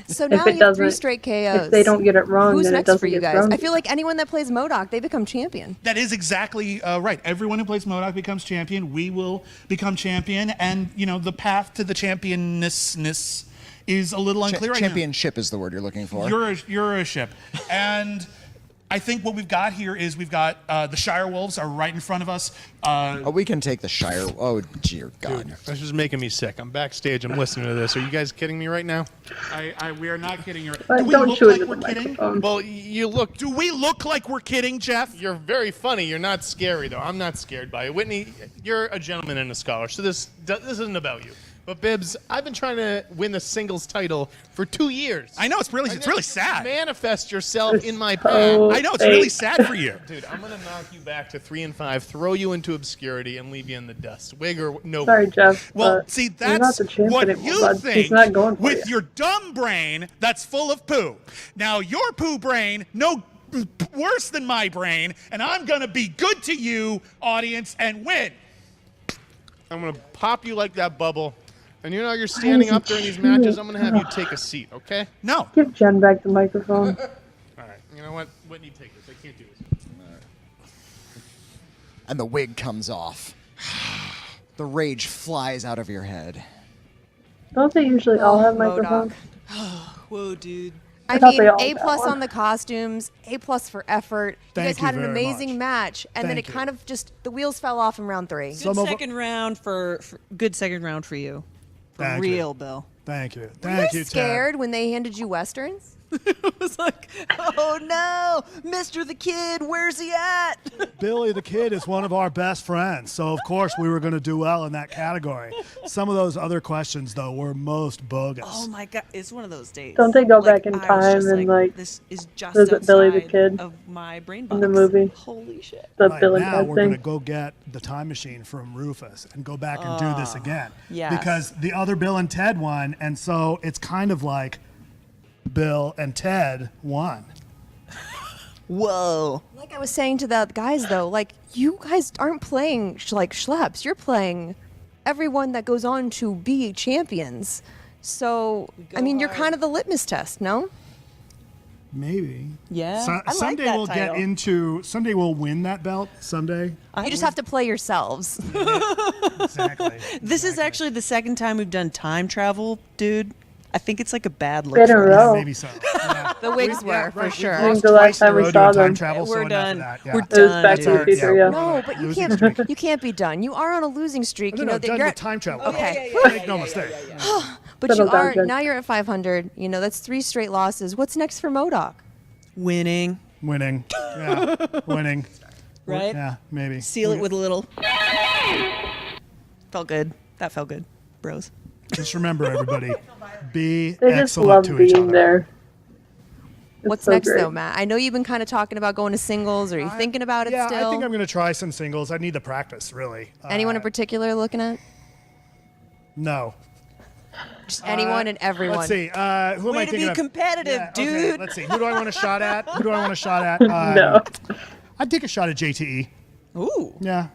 So If now it you have 3 doesn't- straight KOs. if they don't get it wrong, Who's then it next doesn't for you get guys? thrown. I feel like anyone that plays Modok, they become champion. That is exactly right. Everyone who plays Modok becomes champion. We will become champion, and you know the path to the championness is a little unclear right now. Championship is the word you're looking for. You're a ship. And I think what we've got here is we've got the Shire Wolves are right in front of us. We can take the Shire. Oh, dear God. Dude, this is making me sick. I'm backstage. I'm listening to this. Are you guys kidding me right now? We are not kidding you. Do we look like we're kidding? Well, you look. Do we look like we're kidding, Jeff? You're very funny. You're not scary, though. I'm not scared by it. Whitney, you're a gentleman and a scholar, so this isn't about you. But Bibbs, I've been trying to win the singles title for 2 years. I know, it's really sad. Manifest yourself in my path. I know, it's really sad for you. Dude, I'm going to knock you back to 3-5, throw you into obscurity, and leave you in the dust. Wig or no. Sorry, Jeff. Well, see, that's what you think with your dumb brain that's full of poo. Now, your poo brain, no worse than my brain, and I'm going to be good to you, audience, and win. I'm going to pop you like that bubble. And you know you're standing up during these matches, I'm going to have you take a seat, okay? No. Give Jen back the microphone. All right. You know what? Whitney, take this. I can't do this. And the wig comes off. The rage flies out of your head. Don't they usually all have microphones? Whoa, dude. I mean, A+ on the costumes, A+ for effort. You guys had an amazing match, and then it kind of just, the wheels fell off in round 3. Good second round for good second round for you. For real, Bill. Thank you. Were you scared when they handed you Westerns? It was like, oh no, Mr. the Kid, where's he at? Billy the Kid is one of our best friends, so of course we were going to do well in that category. Some of those other questions, though, were most bogus. Oh my God, it's one of those days. Don't they go back in time and like, this is just was it Billy the Kid of my brain in the box. movie? Holy shit. The Right Bill and now, Ted we're thing. going to go get the time machine from Rufus and go back and do this again. yes. Because the other Bill and Ted won, and so it's kind of like Bill and Ted won. Whoa. Like I was saying to the guys, though, like, you guys aren't playing like schleps. You're playing everyone that goes on to be champions. So, I mean, you're kind of the litmus test, no? Maybe. Yeah. I like someday that we'll title. get into. Someday we'll win that belt. Someday. You just have to play yourselves. Exactly. This is actually the second time we've done time travel, dude. I think it's like a bad look. In a for us. row. Maybe so. Yeah. The wigs were, for sure. I think the last time we saw them, travel, so We're enough done. of that, yeah. We're it was done. Back to the dude. Future, yeah. No, but you Losing can't. streak. You can't be done. You are on a losing streak. No, You no, know that done you're with time travel. Okay. Make no mistake. But you Settle down, are Jen. now. You're at 500. You know that's 3 straight losses. What's next for Modok? Winning, Winning. Yeah. Winning. right? Yeah, maybe. Seal it with a little. Felt good. That felt good, bros. Just remember, everybody, be They just excellent love to each being other. there. It's What's so next, great. though, Matt? I know you've been kind of talking about going to singles. Are you thinking about it Yeah, still? I think I'm going to try some singles. I need the practice, really. Anyone in particular looking at? No. Just anyone and everyone. Let's see. Who am Way I to thinking be of? competitive, Yeah, okay, dude. let's see. Who do I want to shot at? No. I'd take a shot at JTE. Ooh. Yeah.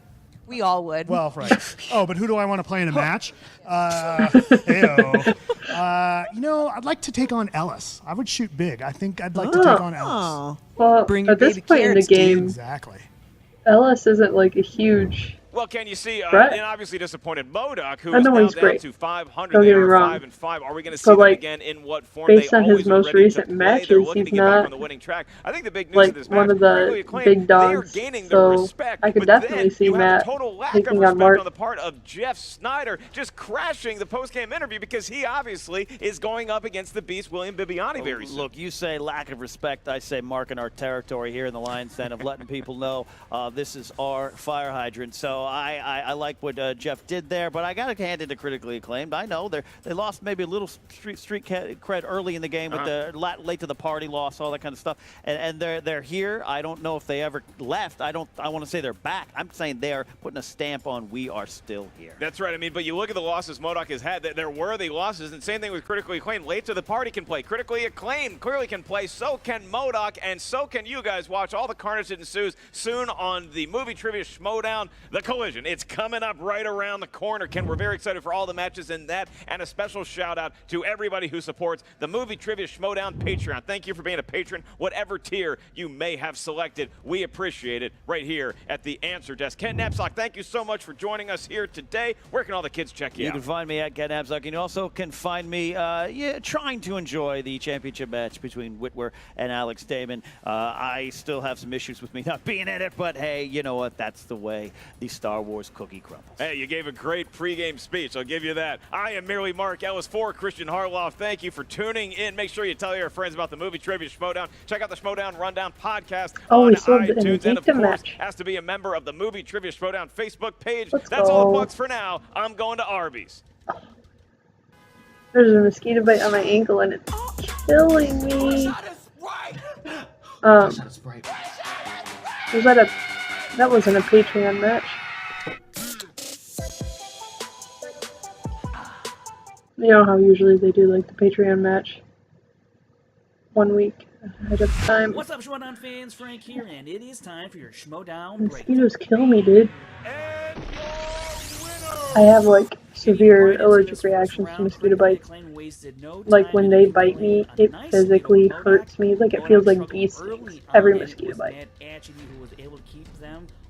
We all would. Well, right. Oh, but who do I want to play in a match? Ew. You know, I'd like to take on Ellis. I would shoot big. I think I'd like to take on Ellis. Oh. Well, Bring your at this baby point in the carrots, dude. game, Exactly. Ellis isn't like a huge. Well, can you see Right. an obviously disappointed Modok, who I is know now he's down great. to 500? Don't They get me are wrong. 5-5. Are we going to see But, them like, again in what form based they on his always are most ready to recent play? matches, They're looking he's to get back not, on the winning track. I think the big news like, of this one match, of the critically acclaimed, big they are dogs, gaining so the respect. I could but definitely then see you have Matt a total lack taking of on respect Mark. on the part of Jeff Snyder, just crashing the post-game interview because he obviously is going up against the beast William Bibiani very soon. Look, you say lack of respect. I say marking our territory here in the Lions Den of letting people know this is our fire hydrant. So I like what Jeff did there, but I got to hand it to critically acclaimed. I know they lost maybe a little street cred early in the game with the late to the party loss, all that kind of stuff, and they're here. I don't know if they ever left. I want to say they're back. I'm saying they're putting a stamp on we are still here. That's right. I mean, but you look at the losses Modok has had. They're worthy losses, and same thing with critically acclaimed. Late to the party can play. Critically acclaimed clearly can play. So can Modok, and so can you guys. Watch all the carnage that ensues soon on the movie trivia Schmoedown. The Collision. It's coming up right around the corner, Ken. We're very excited for all the matches in that, and a special shout out to everybody who supports the Movie Trivia Schmoedown Patreon. Thank you for being a patron, whatever tier you may have selected. We appreciate it right here at the Answer Desk. Ken Napzok, thank you so much for joining us here today. Where can all the kids check you out? You can find me at Ken Napzok, and you also can find me trying to enjoy the championship match between Whitwer and Alex Damon. I still have some issues with me not being in it, but hey, you know what? That's the way the Star Wars cookie crumbles. Hey, you gave a great pregame speech. I'll give you that. I am merely Mark Ellis for Christian Harloff. Thank you for tuning in. Make sure you tell your friends about the Movie Trivia Schmoedown. Check out the Schmoedown Rundown podcast on iTunes. And, of course, has to be a member of the Movie Trivia Schmoedown Facebook page. That's all the plugs for now. I'm going to Arby's. There's a mosquito bite on my ankle, and it's killing me. That wasn't a Patreon match. You know how usually they do like the Patreon match 1 week ahead of time. What's up, Schmoedown fans? Frank here, and it is time for your Schmoedown break. Mosquitoes kill me, dude. I have like severe allergic reactions to mosquito bites. Like when they bite me, it physically hurts me. Like it feels like bee stings every mosquito bite.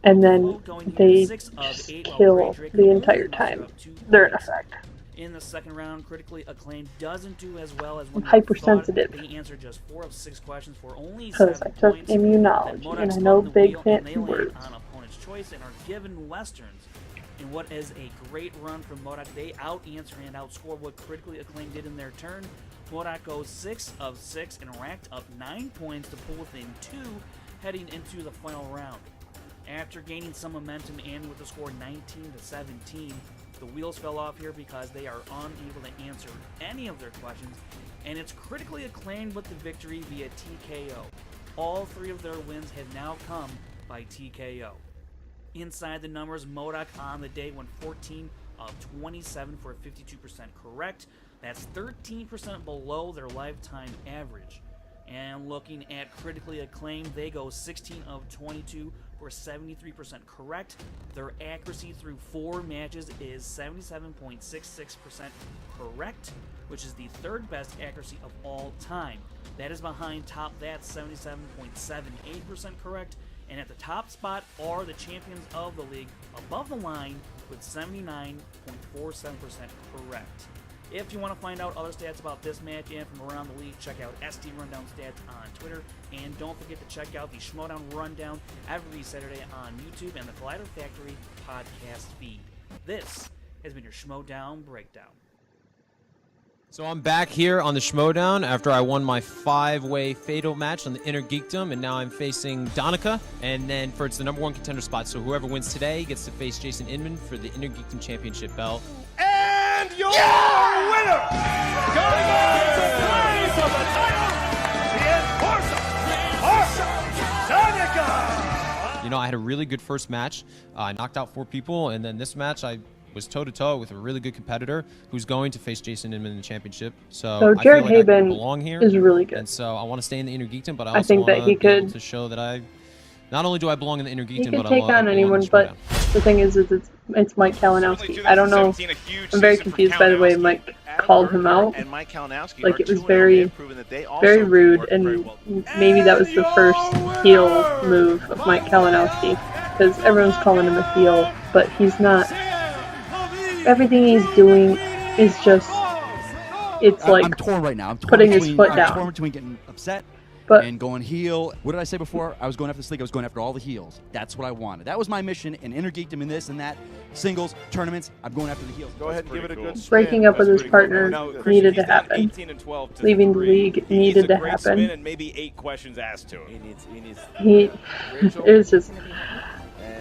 And then they just kill the entire time they're in effect. In the second round, Critically Acclaimed doesn't do as well as when I'm hypersensitive. They answered just 4 of 6 questions for only 'cause I took immunology and I know big fancy words. On opponent's choice and are given westerns. In what is a great run from Modok, they out-answer and outscore what Critically Acclaimed did in their turn. Modok goes 6 of 6 and racked up 9 points to pull within 2 heading into the final round. After gaining some momentum and with the score 19-17, the wheels fell off here because they are unable to answer any of their questions, and it's Critically Acclaimed with the victory via TKO. All 3 of their wins have now come by TKO. Inside the numbers, Modok on the day went 14 of 27 for a 52% correct. That's 13% below their lifetime average. And looking at Critically Acclaimed, they go 16 of 22 for 73% correct. Their accuracy through 4 matches is 77.66% correct, which is the 3rd best accuracy of all time. That is behind top that's 77.78% correct. And at the top spot are the champions of the league above the line with 79.47% correct. If you want to find out other stats about this match and from around the league, check out SD Rundown Stats on Twitter. And don't forget to check out the Schmoedown Rundown every Saturday on YouTube and the Collider Factory podcast feed. This has been your Schmoedown Breakdown. So I'm back here on the Schmoedown after I won my 5-way fatal match on the Inner Geekdom, and now I'm facing Donica, and then it's the #1 contender spot. So whoever wins today gets to face Jason Inman for the Inner Geekdom Championship belt. And your winner, going into play for the title, the Enforcer, Donica. You know, I had a really good first match. I knocked out 4 people, and then this match I was toe-to-toe with a really good competitor who's going to face Jason Inman in the championship. So Jared I feel like I Haibon belong here is really good. And so I want to stay in the Inner Geekdom, but I think also that he want to be able could- to show that I not only do I belong in the Inner He Geekdom, could but take I belong on anyone, in the but Schmoedown. the thing is it's Mike Kalinowski. I don't know. I'm very confused by the way Mike called him out. Like it was very rude, and maybe that was the first heel move of Mike Kalinowski, because everyone's calling him a heel, but he's not. Everything he's doing is just, it's like I'm torn right now. I'm torn putting between, his foot I'm down. torn between getting upset But- and going heel. What did I say before? I was going after this league. I was going after all the heels. That's what I wanted. That was my mission in Inner Geekdom, in this and that, singles, tournaments. I'm going after the heels. Go ahead and give it a good spin. Breaking up with his partner needed to happen. 18 and 12 to Leaving the 3. league He needed needs a to great happen. Spin and maybe 8 questions asked to him. It was just,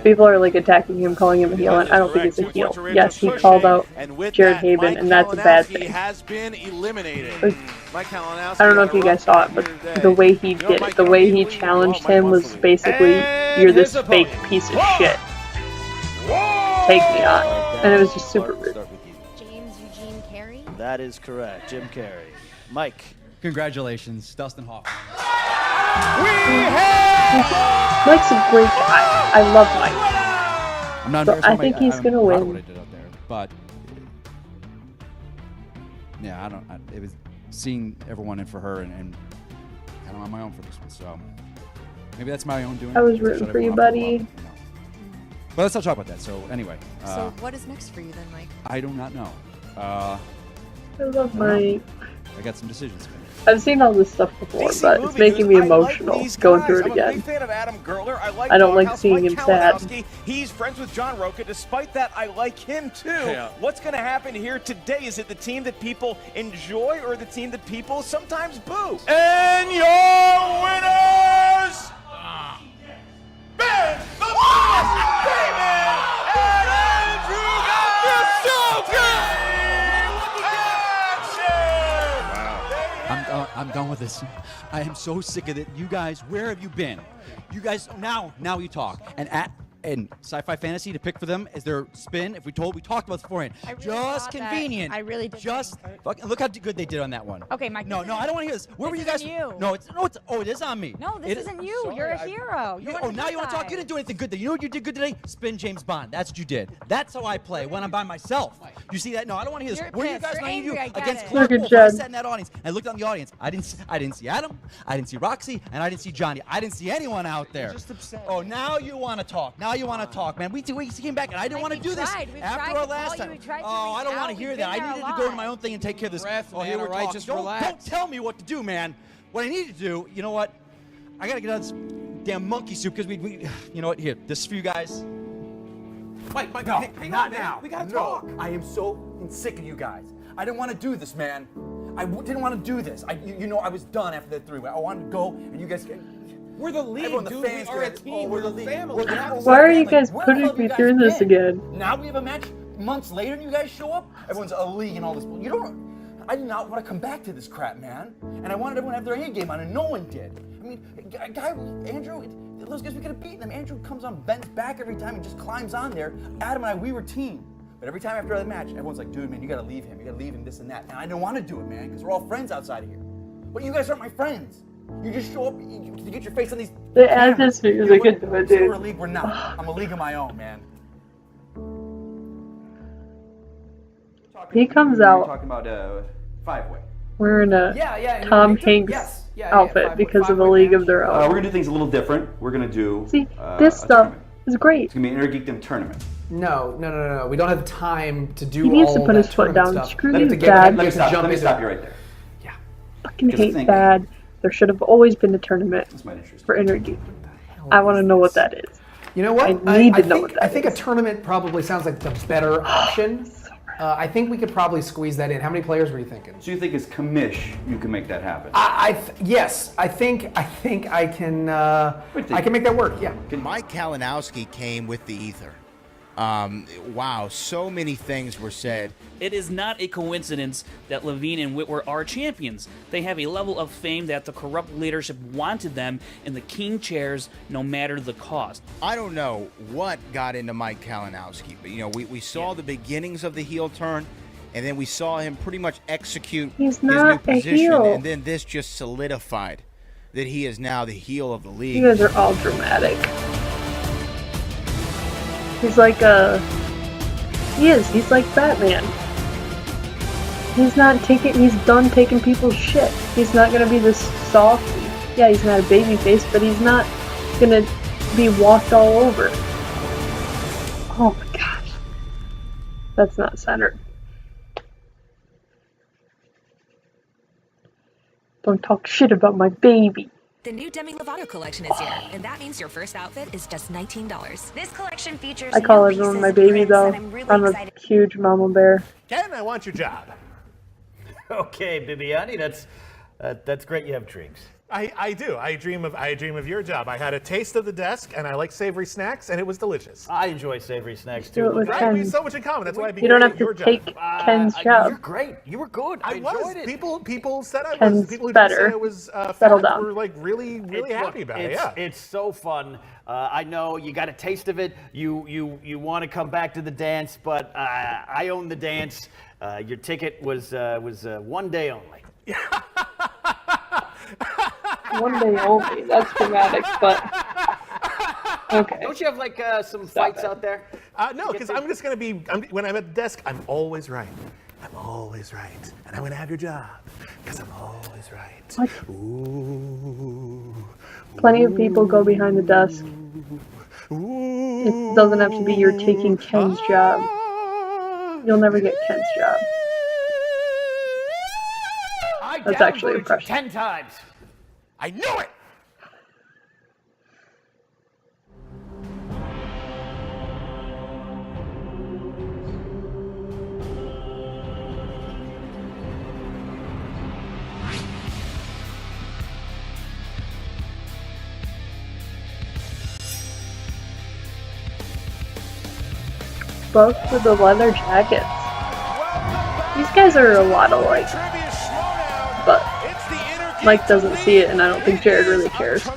people are like attacking him, calling him a heel, and I don't think he's a heel. Yes, he called out Jared Haibon, and that's a bad thing. Has been eliminated. Mike Kalinowski, I don't know if you guys saw it, but the way he did it, the way he challenged him was basically, you're this fake piece of shit. Take me on. And it was just super rude. James Eugene Carey? That is correct, Jim Carey. Mike. Congratulations, Dustin Hoffman. Mike's a great guy. I love Mike. I'm not So embarrassed. I think he's gonna I'm proud of win. what I did out there, but yeah, it was seeing everyone in for her and kind of on my own for this one. So maybe that's my own doing. I was Shut rooting for you, everyone off to the buddy. love, But let's not talk about that. So anyway, So what is next for you then, Mike? I do not know. I love Mike. I got some decisions to make. I've seen all this stuff before, but it's making me emotional going through it I'm a big again. fan of Adam Gerler. I like I don't like Doghouse. seeing Mike him sad. Kalinowski. He's friends with John Roca. Despite that, I like him too. Yeah. What's going to happen here today? Is it the team that people enjoy or the team that people sometimes boo? And your winners, Ben the Boss Damon and Andrew I'm done with this. I am so sick of it. You guys, where have you been? You guys, now you talk. And Sci-Fi Fantasy to pick for them as their spin. If we talked about this beforehand, I really just thought that. convenient. I really did. Just fucking look how good they did on that one. Okay, Mike. No, I don't want to hear this. Where were you guys? You. No, it is on me. No, this isn't you. You're a hero. Now you want to talk? You didn't do anything good. You know what you did good today? Spin James Bond. That's what you did. That's how I play when I'm by myself. You see that? No, I don't want to hear this. You're Where are you pissed. guys? You're angry. I get Against it. Clark Look at Wolf. I Jen. sat in that audience. I looked on the audience. I didn't see Adam. I didn't see Roxy, and I didn't see Johnny. I didn't see anyone out there. just upset. Oh, now you want to talk. Now you want to talk, man. We came back, and I didn't want to do this after our last time. Oh, I don't want to hear that. I needed to go to my own thing and take care of this. Oh, here we're talking. Don't tell me what to do, man. What I need to do, you know what? I got to get out of this damn monkey soup because we you know what? Here, this is for you guys. Mike, No, hang not on, man. now. We gotta No, talk. I am so sick of you guys. I didn't want to do this, man. Didn't want to do this. You know, I was done after that 3-way. I wanted to go, and you guys. We're the league, Everyone, the dude. fans We are a go, team. "Oh, we're the league. family. We're the Why are you family." guys Where the putting hell have me you guys through this been? again? Now we have a match months later, and you guys show up. Everyone's a league and all this. You don't. I did not want to come back to this crap, man. And I wanted everyone to have their A game on, and no one did. I mean, Andrew, those guys, we could have beaten them. Andrew comes on Ben's back every time and just climbs on there. Adam and I, we were team. But every time after the match, everyone's like, dude, man, you gotta leave him. You gotta leave him, this and that. And I didn't want to do it, man, because we're all friends outside of here. But you guys aren't my friends. You just show up to get your face on these. They add this music into it, We're a dude. league, we're not. I'm a league of my own, man. He comes We're out talking about 5-way. wearing a Yeah, Tom Victor? Hanks Yes. Yeah, outfit five- because of a five-way League of match. Their We're Own. gonna do things a little different. We're gonna do. See, a this stuff tournament. is great. It's gonna be an Intergeekdom tournament. No. We don't have time to do He needs all to put that his foot tournament down. stuff. Screw We have you, to get- Dad. we have to Let jump me into stop it. you right there. Fucking Because the hate thing- bad. There should have always been a tournament That's my interest. for Energy. I want to know what that is. You know what? I need to know what that I think a is. tournament probably sounds like the better option. I think we could probably squeeze that in. How many players were you thinking? So you think as commish you can make that happen? Yes, I think I can. I can make that work. Yeah. Mike Kalinowski came with the ether. Wow, so many things were said. It is not a coincidence that Levine and Whitwer are champions. They have a level of fame that the corrupt leadership wanted them in the king chairs no matter the cost. I don't know what got into Mike Kalinowski, but we saw the beginnings of the heel turn, and then we saw him pretty much execute He's his new not a position, heel. and then this just solidified that he is now the heel of the league. You guys are all dramatic. He's like he's like Batman. He's done taking people's shit. He's not gonna be this softy. Yeah, he's not a baby face, but he's not gonna be walked all over. Oh my gosh. That's not centered. Don't talk shit about my baby. The new Demi Lovato collection is here, and that means your first outfit is just $19. This collection features I call new everyone pieces my of baby prints, though. and I'm really I'm a excited. huge mama bear. Ken, I want your job. Okay, Bibiani, that's great. You have dreams. I do. I dream of your job. I had a taste of the desk, and I like savory snacks, and it was delicious. I enjoy savory snacks Do too. it with Right? Ken. We have so much in common. That's why I'd be You don't great have at your to take job. Ken's You're job. great. You were good. I was. enjoyed it. People said I Ken's was. People who better. didn't say I was Settle fat down. were like really happy about it. Yeah. It's so fun. I know you got a taste of it. You want to come back to the dance, but I own the dance. Your ticket was 1 day only. One day only. That's dramatic, but okay. Don't you have like some fights out there? No, because I'm just going to be, when I'm at the desk, I'm always right. I'm always right. And I'm going to have your job because I'm always right. What? Ooh. Plenty of people go behind the desk. It doesn't have to be you're taking Ken's job. You'll never get Ken's job. That's actually impressive. 10 times. I knew it! Both with the leather jackets. These guys are a lot alike. But Mike doesn't see it, and I don't think Jared really cares.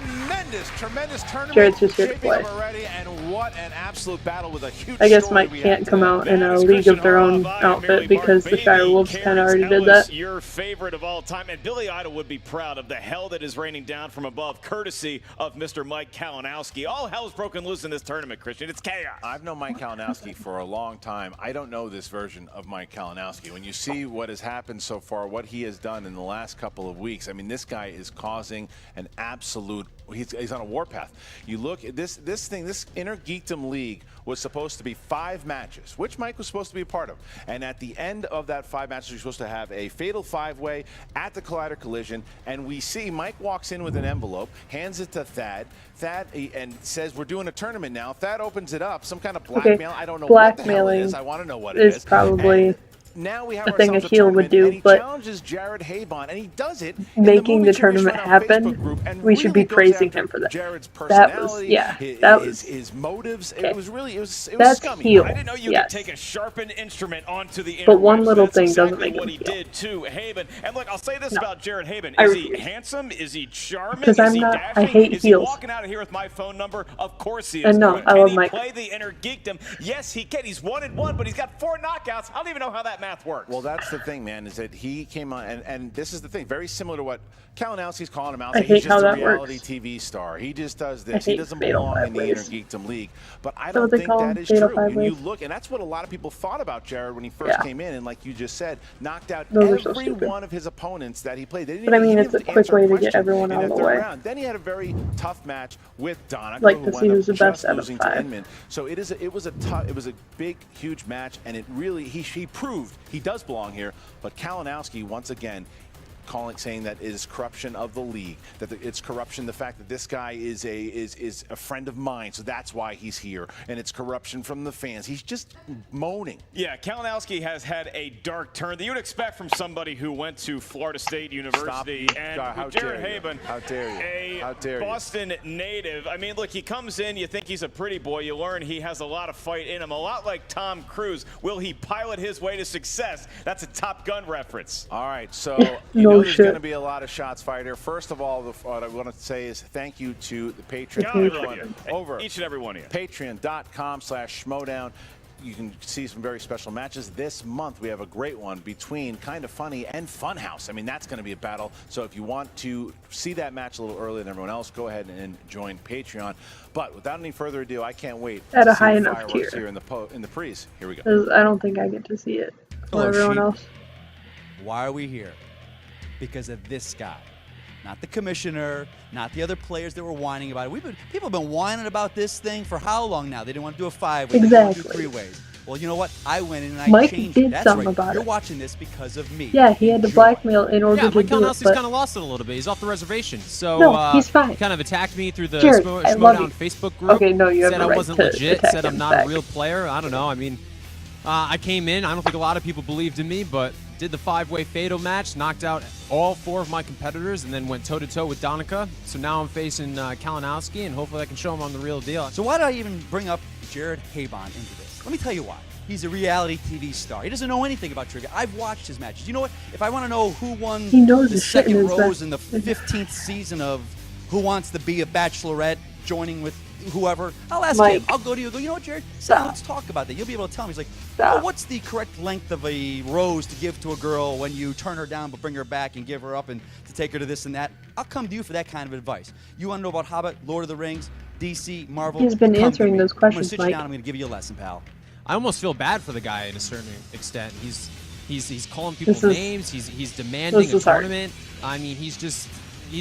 Tremendous tournament. Jared's just here to play. And what an absolute battle with a huge I guess Mike can't come out in a League of Their Own outfit because the Shire Wolves kind of already did that. Your favorite of all time, and Billy Idol would be proud of the hell that is raining down from above, courtesy of Mr. Mike Kalinowski. All hell's broken loose in this tournament, Christian. It's chaos. I've known Mike Kalinowski for a long time. I don't know this version of Mike Kalinowski. When you see what has happened so far, what he has done in the last couple of weeks, I mean, this guy is causing an absolute. He's on a warpath. You look at this thing. This Inner Geekdom League was supposed to be 5 matches, which Mike was supposed to be a part of. And at the end of that 5 matches, you're supposed to have a fatal 5-way at the Collider Collision. And we see Mike walks in with an envelope, hands it to Thad. Thad and says, "We're doing a tournament now." Thad opens it up, some kind of blackmail. I don't know what the hell it is. I want to know what it is. Probably. Now we have a thing a heel would do, but challenges Jared Haibon, and he does it. Making the tournament happen, we should be praising him for that. That was, that was his motives. Okay. It was really, it was That's scummy. heel. I didn't know you Yes. could take a sharpened instrument onto the But one interwebs. little That's thing exactly doesn't make him what he heel. did to Haibon. And look, I'll say this No. about Jared Haibon: I is he refuse. handsome? Is he charming? Because Is I'm he not- dashing? I hate is heels. he walking out of here with my phone number? Of course he is. And no, I Can love he Mike. play the Inner Geekdom? Yes, he can. He's 1-1, but he's got 4 knockouts. I don't even know how that math works. Well, that's the thing, man, is that he came on, and this is the thing, very similar to what Kalinowski's calling him out. I He's hate just how a that reality works. TV star. He just does I this. He hate doesn't fatal belong in the Inner 5-ways. Geekdom League. But I Is that don't what they think call that them? is Fatal true. When you 5-ways? look, and that's what a lot of people thought about Jared when he first Yeah. came in, and like you just said, knocked out Those are so every stupid. one of his opponents that he played. They didn't But I even- mean, he it's a didn't quick answer way to get question everyone in out of that the third way. round. Then he had a very tough match with Donica, Like who to see wound who's up the best just out of losing to 5. Inman. So it was a big, huge match, and it really he proved he does belong here. But Kalinowski once again saying that it is corruption of the league, that it's corruption, the fact that this guy is a friend of mine, so that's why he's here, and it's corruption from the fans. He's just moaning. Yeah, Kalinowski has had a dark turn that you would expect from somebody who went to Florida State University. And God, with Jared Haibon, how dare you? a How dare you? Boston native. I mean, look, he comes in, you think he's a pretty boy. You learn he has a lot of fight in him, a lot like Tom Cruise. Will he pilot his way to success? That's a Top Gun reference. All right, so No you know there's shit. going to be a lot of shots fired here. First of all, what I want to say is thank you to the Patreon. God, I love you. Over Each and every one of you. Patreon.com/Schmoedown. You can see some very special matches. This month, we have a great one between Kind of Funny and Funhouse. I mean, that's going to be a battle. So if you want to see that match a little earlier than everyone else, go ahead and join Patreon. But without any further ado, I can't wait At to a see high the enough fireworks tier. here in the prees. Here we go. 'Cause I don't think I get to see it. Or Hello, everyone sheep. else. Why are we here? Because of this guy. Not the commissioner, not the other players that were whining about it. People have been whining about this thing for how long now? They didn't want to do a 5-way, they didn't want to do Exactly. 3-ways. Well, you know what? I went in and I Mike changed did it. That's something right. about You're it. watching this because of me. Yeah, he had to Enjoy. blackmail in order Yeah, to Mike do it, Kalinowski's but kind of lost it a little bit. He's off the reservation. So No, he's fine. He kind of attacked me through the Jared, I love Schmoedown you. Facebook group. Okay, no, you have said the I right wasn't to legit, attack said I'm him not back. a real player. I don't know. I mean, I came in. I don't think a lot of people believed in me, but did the 5-way fatal match, knocked out all 4 of my competitors, and then went toe-to-toe with Donica. So now I'm facing Kalinowski, and hopefully I can show him I'm the real deal. So why did I even bring up Jared Haibon into this? Let me tell you why. He's a reality TV star. He doesn't know anything about trivia. I've watched his matches. You know what? If I want to know who won He knows the his shit in second his rose back. in the 15th season of Who Wants to Be a Bachelorette, joining with whoever. I'll ask Mike. him. I'll go to you. Go, you know what, Jared? Let's talk about that. You'll be able to tell me. He's like, oh, what's the correct length of a rose to give to a girl when you turn her down but bring her back and give her up and to take her to this and that? I'll come to you for that kind of advice. You want to know about Hobbit, Lord of the Rings, DC, Marvel? He's been answering those I'm going to questions, sit you Mike. down. I'm going to give you a lesson, pal. I almost feel bad for the guy in a certain extent. He's calling people names. He's demanding a tournament. I mean, he's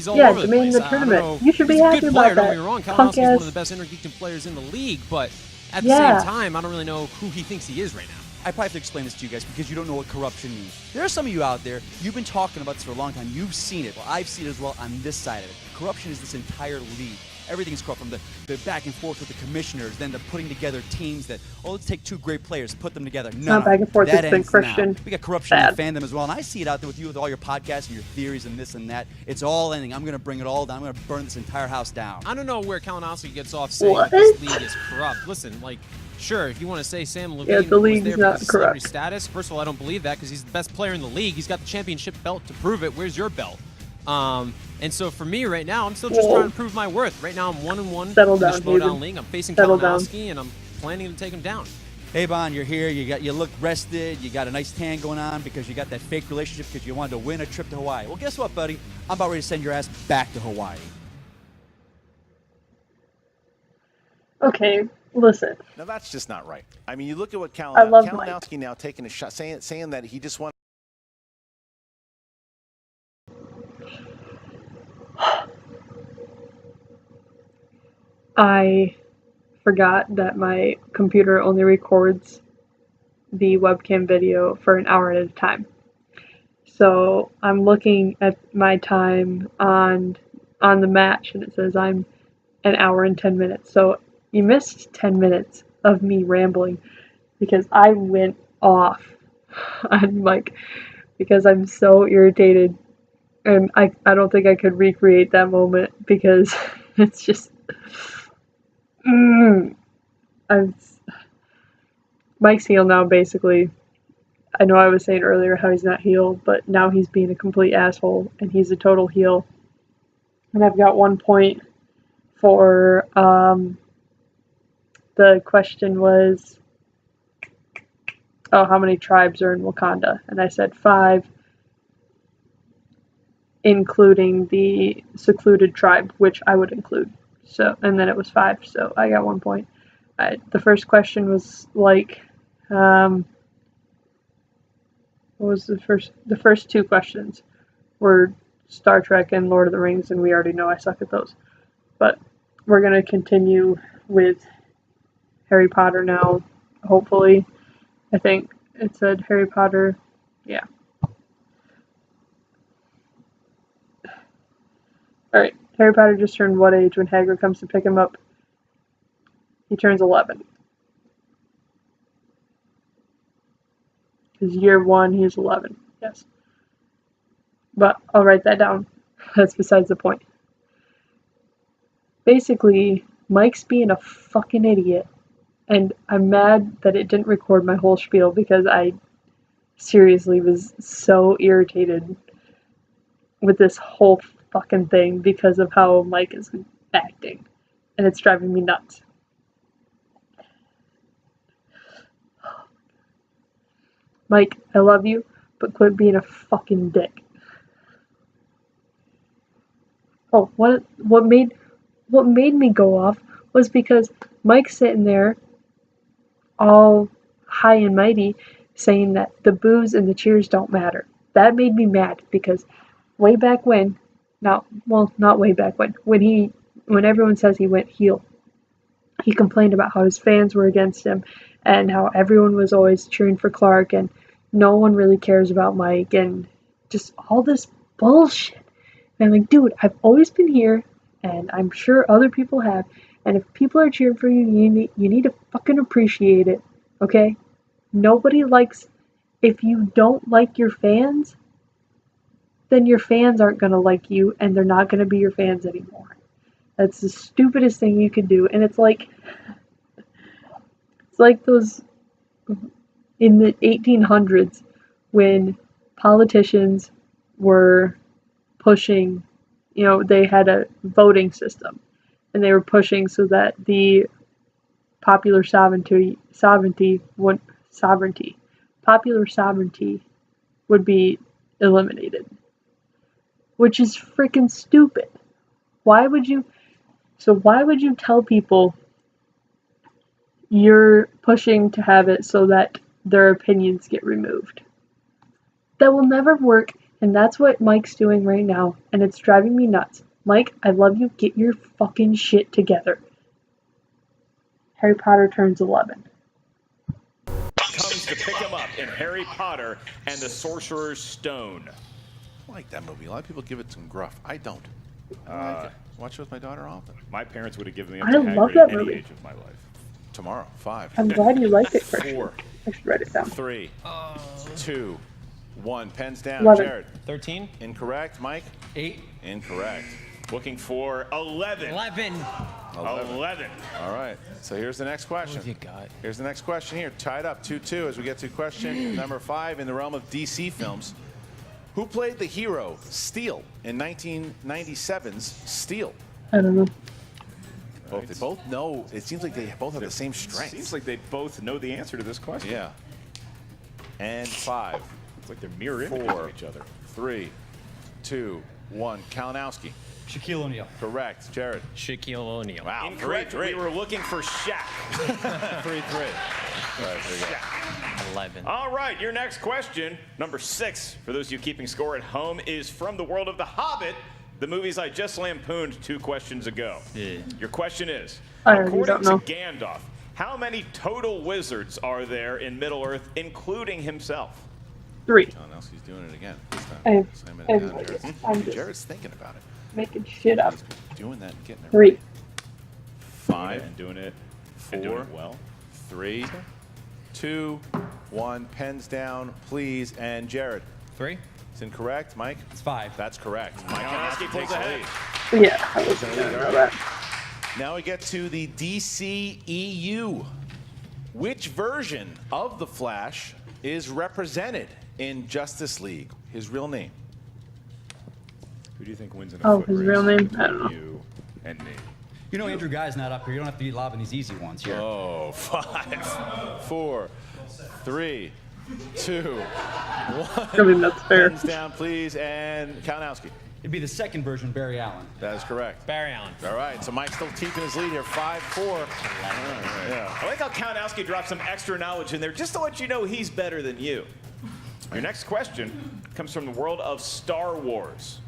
all over the place. The tournament. You should be he's happy a good about player, that. don't get me wrong. Kalinowski is one of the best Intergeekdom players in the league, but at the same time, I don't really know who he thinks he is right now. I probably have to explain this to you guys because you don't know what corruption means. There are some of you out there, you've been talking about this for a long time. You've seen it. Well, I've seen it as well on this side of it. Corruption is this entire league. Everything's corrupt, from the back and forth with the commissioners, then the putting together teams that, oh, let's take two great players, put them together. No, back and forth. that It's been ends Christian. now. We got corruption in the fandom as well, and I see it out there with you with all your podcasts and your theories and this and that. It's all ending. I'm going to bring it all down. I'm going to burn this entire house down. I don't know where Kalinowski gets off saying that this league is corrupt. Listen, like, sure, if you want to say Sam Levine the was league's there not because of celebrity corrupt. status, first of all, I don't believe that because he's the best player in the league. He's got the championship belt to prove it. Where's your belt? And so for me right now, I'm still just trying to prove my worth. Right now, I'm 1-1 in the Schmoedown League. I'm facing Kalinowski, and I'm planning to take him down. Haibon, you're here. You look rested. You got a nice tan going on because you got that fake relationship because you wanted to win a trip to Hawaii. Well, guess what, buddy? I'm about ready to send your ass back to Hawaii. Okay, listen. Now that's just not right. I mean, you look at what Kalinowski now taking a shot, saying that he just wants. I forgot that my computer only records the webcam video for an hour at a time. So I'm looking at my time on the match, and it says I'm an hour and 10 minutes. So you missed 10 minutes of me rambling because I went off on Mike because I'm so irritated, and I don't think I could recreate that moment because it's just Mike's heel now, basically. I know I was saying earlier how he's not heel, but now he's being a complete asshole, and he's a total heel. And I've got 1 point for, the question was, how many tribes are in Wakanda? And I said 5, including the secluded tribe, which I would include. So, and then it was 5, so I got 1 point. The first question was like, what was the first? The first 2 questions were Star Trek and Lord of the Rings, and we already know I suck at those. But we're gonna continue with Harry Potter now. Hopefully, I think it said Harry Potter. Yeah. All right. Harry Potter just turned what age when Hagrid comes to pick him up? He turns 11. Because year 1, he's 11. Yes. But I'll write that down. That's besides the point. Basically, Mike's being a fucking idiot. And I'm mad that it didn't record my whole spiel because I seriously was so irritated with this whole fucking thing because of how Mike is acting. And it's driving me nuts. Mike, I love you, but quit being a fucking dick. Oh, what made me go off was because Mike's sitting there all high and mighty saying that the boos and the cheers don't matter. That made me mad because way back when, not way back when everyone says he went heel, he complained about how his fans were against him and how everyone was always cheering for Clark and no one really cares about Mike and just all this bullshit. And I'm like, dude, I've always been here and I'm sure other people have, and if people are cheering for you, you need to fucking appreciate it, okay? Nobody likes, if you don't like your fans, then your fans aren't going to like you and they're not going to be your fans anymore. That's the stupidest thing you can do. And it's like those in the 1800s when politicians were pushing, they had a voting system. and they were pushing so that the popular sovereignty would be eliminated, which is freaking stupid. Why would you tell people you're pushing to have it so that their opinions get removed? That will never work, and that's what Mike's doing right now, and it's driving me nuts. Mike, I love you. Get your fucking shit together. Harry Potter turns 11. Comes to pick him up in Harry Potter and the Sorcerer's Stone. I like that movie. A lot of people give it some gruff. I don't. I like it. Watch it with my daughter often. My parents would have given me up I to love Hagrid that at any movie. age of my life. Tomorrow, 5. I'm glad you liked it, Christian. 4. I should write it down. 3, 2, 1. Pens down. 11. Jared. 13. Incorrect. Mike. 8. Incorrect. Looking for 11. 11. 11. All right. So here's the next question. What have you got? Here's the next question here. Tied up 2-2 as we get to question number 5 in the realm of DC films. Who played the hero Steel in 1997's Steel? I don't know. They both know. It seems like they both have the same strength. Seems like they both know the answer to this question. Yeah. And 5. It's like they're mirror images 4, of each other. 3, 2, 1. Kalinowski. Shaquille O'Neal. Correct. Jared. Shaquille O'Neal. Wow. Incorrect. 3-3. We were looking for Shaq. 3-3. All right, there you go. 11. All right, your next question, number 6, for those of you keeping score at home, is from the world of The Hobbit, the movies I just lampooned 2 questions ago. Yeah. Your question is, I already according don't to know. Gandalf, how many total wizards are there in Middle-earth, including himself? 3. Kalinowski's doing it again. This time. I'm just Jared's thinking about it. making shit up. Doing that and getting it 3. right. 5. And doing it 4. well. 3, 2, 1. Pens down, please. And Jared. 3. It's incorrect. Mike? It's 5. That's correct. Mike Kalinowski pulls ahead. Yeah, I wasn't gonna know that. Now we get to the DCEU. Which version of the Flash is represented in Justice League? His real name. Who do you think wins in a Oh, foot his race real name? between I don't know. You and me. You know Andrew Guy's not up here. You don't have to be lobbing these easy ones here. Oh, 5, 4, 3, 2, 1. I mean, that's fair. Pens down, please. And Kalinowski. It'd be the second version, Barry Allen. That is correct. Barry Allen. All right, so Mike's still keeping his lead here, 5-4. Yeah. I like how Kalinowski dropped some extra knowledge in there just to let you know he's better than you. Your next question comes from the world of Star Wars.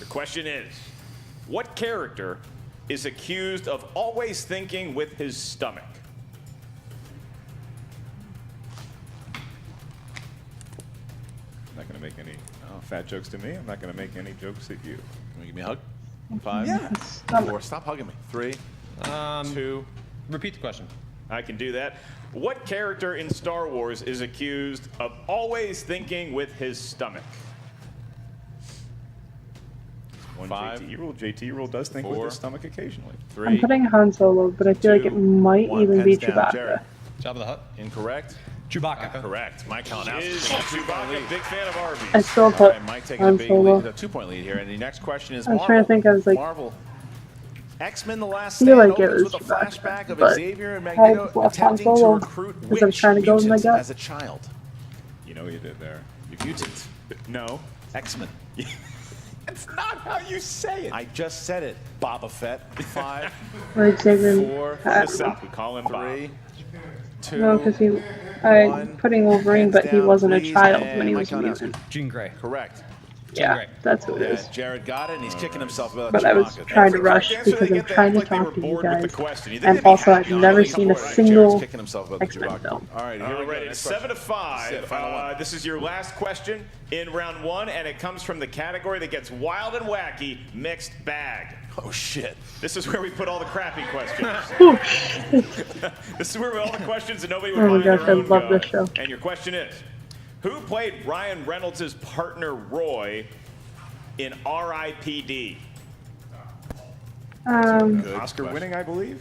The question is, what character is accused of always thinking with his stomach? I'm not going to make any fat jokes to me. I'm not going to make any jokes at you. Can you give me a hug? 5, Yes. 4. Stop hugging me. 3, 2. Repeat the question. I can do that. What character in Star Wars is accused of always thinking with his stomach? 1 5, JT rule. JT rule does think 4, with his stomach occasionally. 3. I'm putting Han Solo, but I feel like it 2, might 1. even be Pens down. Chewbacca. Jared. Jabba the Hutt. Incorrect. Chewbacca. Correct. Mike Kalinowski Is taking a 2-point lead. Chewbacca big fan of Arby's? I still All put right, Mike taking a Han big Solo. lead, a 2-point lead here. And the next question is I was Marvel. trying to think, I was like- Marvel. X-Men: The Last I feel Stand like it opens was with a Chewbacca, flashback of but Xavier and I Magneto left Han attempting to Solo recruit because I was which trying to go with my mutant gut. as a child? You know what you did there. Mutant. No. X-Men. That's not how you say it. I just said it. Boba Fett. 5, Or Xavier. 4, I don't know. We call him Bob. 3, 2, No, because I'm putting Wolverine, but he wasn't a child when he was a mutant. Jean Grey. Correct. Yeah, that's what it Yeah, is. Jared got it, and he's kicking himself about But I was Chewbacca. trying to rush because I'm trying to talk to you guys. And also, I've never seen a single kicking himself about the X-Men Chewbacca. film. All right, here we All go. right, Next it's 7 to question. 5. Final one. This is your last question in round 1, and it comes from the category that gets wild and wacky, mixed bag. Oh shit! This is where we put all the crappy questions. This is where we all the questions that nobody would Oh my find gosh, their I own love go. this show. And your question is, who played Ryan Reynolds' partner Roy in R.I.P.D.? Oscar winning, I believe.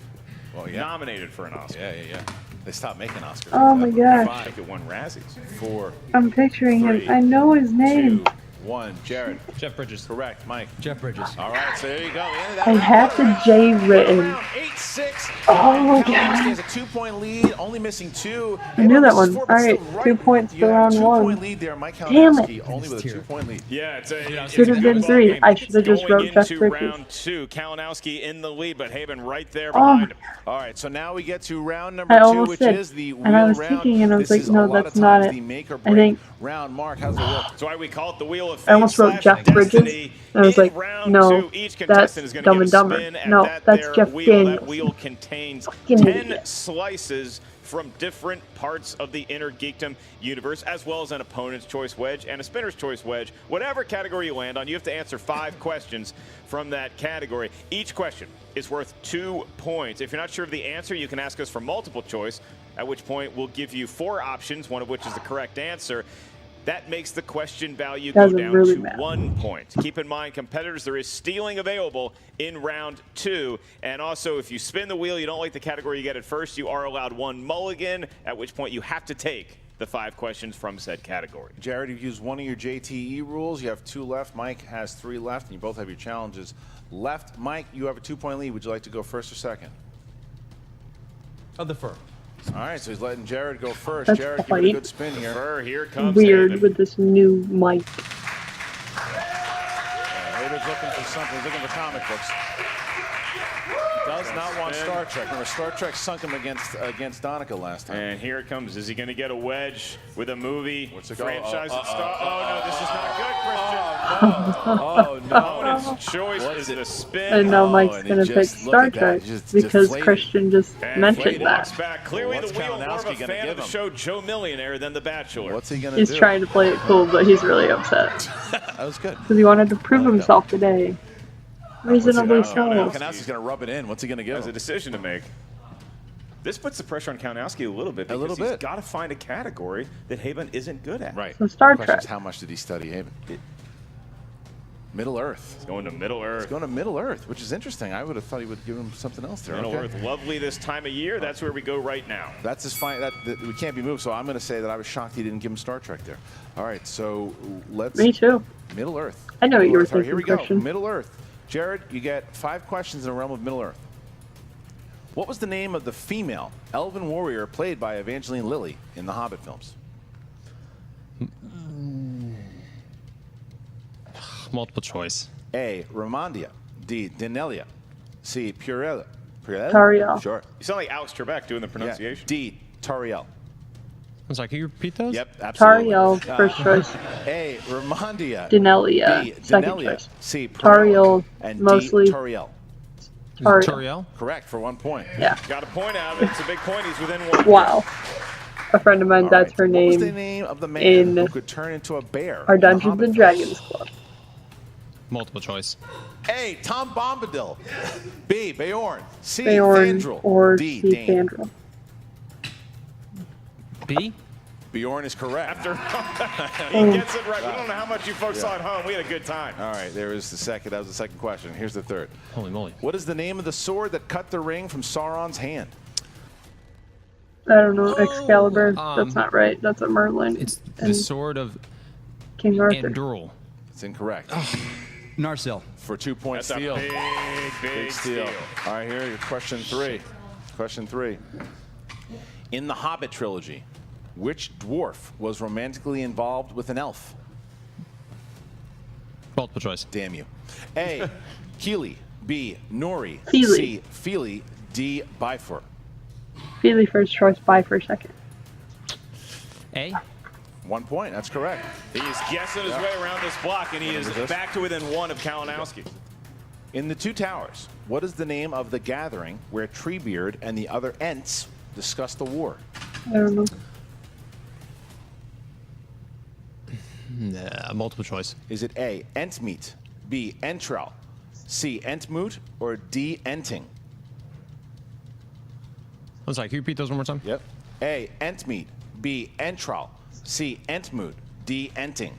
Well, yeah. Nominated for an Oscar. Yeah. They stopped making Oscars. Oh my gosh. I think it won Razzies. 4, I'm picturing him. 3, I know his name. 2, 1. Jared. Jeff Bridges. Correct. Mike. Jeff Bridges. All right, so there you go. I have the J written. 8-6. Oh my Kalinowski god. has a 2-point lead, only missing 2. I knew that one. Alright, 2 points for round 1. 2-point lead there. Mike Damn Kalinowski it. only with a 2-point lead. Yeah, it's Should have been 3. I should have just wrote Jeff into Bridges. round 2. Kalinowski in the lead, but Haibon right there Oh. behind him. All right, so now we get to round number I 2, almost which did. is the wheel And I was round. thinking, and I was This like, is a no, lot that's of not times it. the make or I break think round. Mark, how's it work? That's why we call it the Wheel of I almost wrote Jeff Bridges. And I was like, no, that's Dumb and Dumber. No, that's Jeff Daniels. That wheel contains Fucking 10 idiot. slices from different parts of the Inner Geekdom universe, as well as an opponent's choice wedge and a spinner's choice wedge. Whatever category you land on, you have to answer 5 questions from that category. Each question is worth 2 points. If you're not sure of the answer, you can ask us for multiple choice, at which point we'll give you 4 options, one of which is the correct answer. That makes the question value go Doesn't down really to matter. 1 point. Keep in mind, competitors, there is stealing available in round 2. And also, if you spin the wheel, you don't like the category you get at first, you are allowed 1 mulligan, at which point you have to take the 5 questions from said category. Jared, you've used one of your JTE rules. You have 2 left. Mike has 3 left, and you both have your challenges left. Mike, you have a 2-point lead. Would you like to go first or second? Of the first. All right, so he's letting Jared go first. That's Jared, give quite it a good spin here. Here comes weird Haibon. with this new mic. Haibon's looking for something. He's looking for comic books. Does not want Star Trek. Remember, Star Trek sunk him against Donica last time. And here it comes. Is he going to get a wedge with a movie franchise Oh, that star? Oh, no, this is not good, Christian. Opponent's choice is the spin. And now Mike's going to pick Star Trek because Christian just mentioned Walks that. back. Clearly, What's the wheel more of Kalinowski a gonna fan give of the him? show Joe Millionaire than The Bachelor. What's he going to He's do? trying to play it cool, but he's really upset That was good. because he wanted to prove himself today. Reasonably so. Kalinowski's going to rub it in. What's he going to give Has him? a decision to make. This puts the pressure on Kalinowski a little bit because he's got to find a category that Haibon isn't good at. Right. So Star The question Trek. is, how much did he study Haibon? Middle Earth. He's going to Middle Earth. He's going to Middle Earth, which is interesting. I would have thought he would give him something else there. Middle Okay. Earth, lovely this time of year. That's where we go right now. That's his fine. That we can't be moved. So I'm going to say that I was shocked he didn't give him Star Trek there. All right, so let's. Me too. Middle Earth. I know what you were All right, here we thinking, go. Christian. Middle Earth. Jared, you get 5 questions in the realm of Middle Earth. What was the name of the female elven warrior played by Evangeline Lilly in the Hobbit films? Multiple choice. A. Ramondia. D. Denelia. C. Purella. Tariel. Sure. You sound like Alex Trebek doing the pronunciation. Yeah. D. Tariel. I'm sorry, can you repeat those? Yep, absolutely. Tariel, first choice. A. Ramondia. Denelia, B. second Denelia. choice. C. Tariel, and mostly. D. Tariel. Tariel. Correct for 1 point. Yeah. Got a point out of it. It's a big point. He's within 1. Wow. A friend of mine, All that's right. her What name. was the name of the man in who could turn into a bear? our in the Dungeons Hobbit and films? Dragons club. Multiple choice. A. Tom Bombadil. B. Beorn. C. Beorn Fandral. or D. C. Dane. Fandral. B? Beorn is correct. After he gets it right. We don't know how much you folks saw at home. We had a good time. All right, there is the second. That was the second question. Here's the third. Holy moly. What is the name of the sword that cut the ring from Sauron's hand? I don't know. Excalibur. Um, That's not right. That's a Merlin. It's the and sword of King Arthur. Anduril. It's incorrect. Narsil. For 2 points That's steal. a big steal. All right, here, your question 3. Question 3. In the Hobbit trilogy, which dwarf was romantically involved with an elf? Multiple choice. Damn you. A. Keely. B. Nori. Feely. C. Feely. D. Bifur. Feely first choice, Bye for second. A? 1 point. That's correct. He's guessing his way around this block, and he is back to within 1 of Kalinowski. In the Two Towers, what is the name of the gathering where Treebeard and the other Ents discuss the war? I don't know. Nah, multiple choice. Is it A. Entmeet, B. Entral, C. Entmoot, or D. Enting? I'm sorry, can you repeat those one more time? Yep. A. Entmeet, B. Entral, C. Entmoot, D. Enting.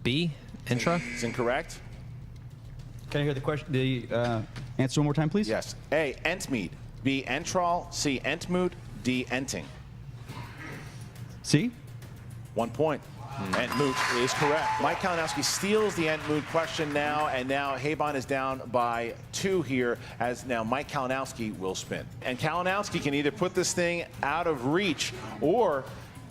B? Intra? It's incorrect. Can I hear the question? The answer one more time, please? Yes. A. Entmeet, B. Entral, C. Entmoot, D. Enting. C? 1 point. Entmoot is correct. Mike Kalinowski steals the Entmoot question now, and now Haibon is down by 2 here, as now Mike Kalinowski will spin. And Kalinowski can either put this thing out of reach, or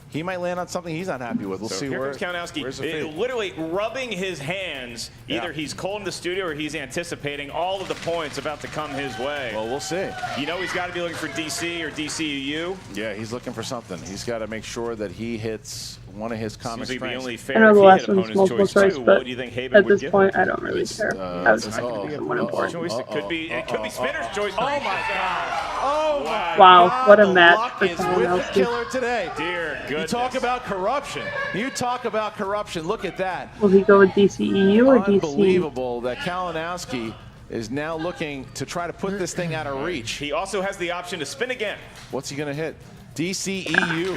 he might land on something he's not happy with. We'll see here where comes Kalinowski, where's the fade? literally rubbing his hands. Either he's cold in the studio or he's anticipating all of the points about to come his way. Well, we'll see. You know he's got to be looking for DC or DCU. Yeah, he's looking for something. He's got to make sure that he hits one of his comic Seems like the only strengths. fair I know the if he last hit one's opponent's multiple choice choice, too. but What do you think Haibon at would this give point, him? I don't really care. I was expecting to get one and four. Choice. It could be Spinner's choice. Oh my God! Oh my Wow, God, what a the match luck for is with the Kalinowski. killer today. Dear goodness. You talk about corruption. You talk about corruption. Look at that. Will he go with DCEU or DC? Unbelievable that Kalinowski is now looking to try to put this thing out of reach. He also has the option to spin again. What's he going to hit? DCEU.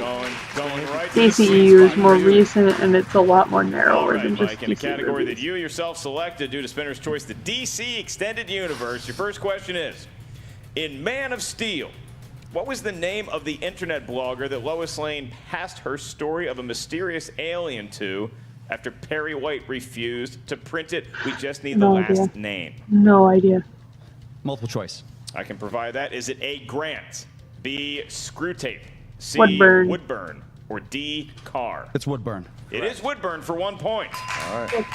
Going right to the DCEU sweet is spot more for you. recent and it's a lot more All narrower right, than just Mike, in the DC category movies. that you yourself selected due to Spinner's choice, the DC Extended Universe, your first question is, in Man of Steel, what was the name of the internet blogger that Lois Lane passed her story of a mysterious alien to after Perry White refused to print it? We just need the No last idea. name. No idea. Multiple choice. I can provide that. Is it A, Grant, B, Screwtape, C, Woodburn. Woodburn, or D, Carr? It's Woodburn. It is Woodburn for 1 point. All right.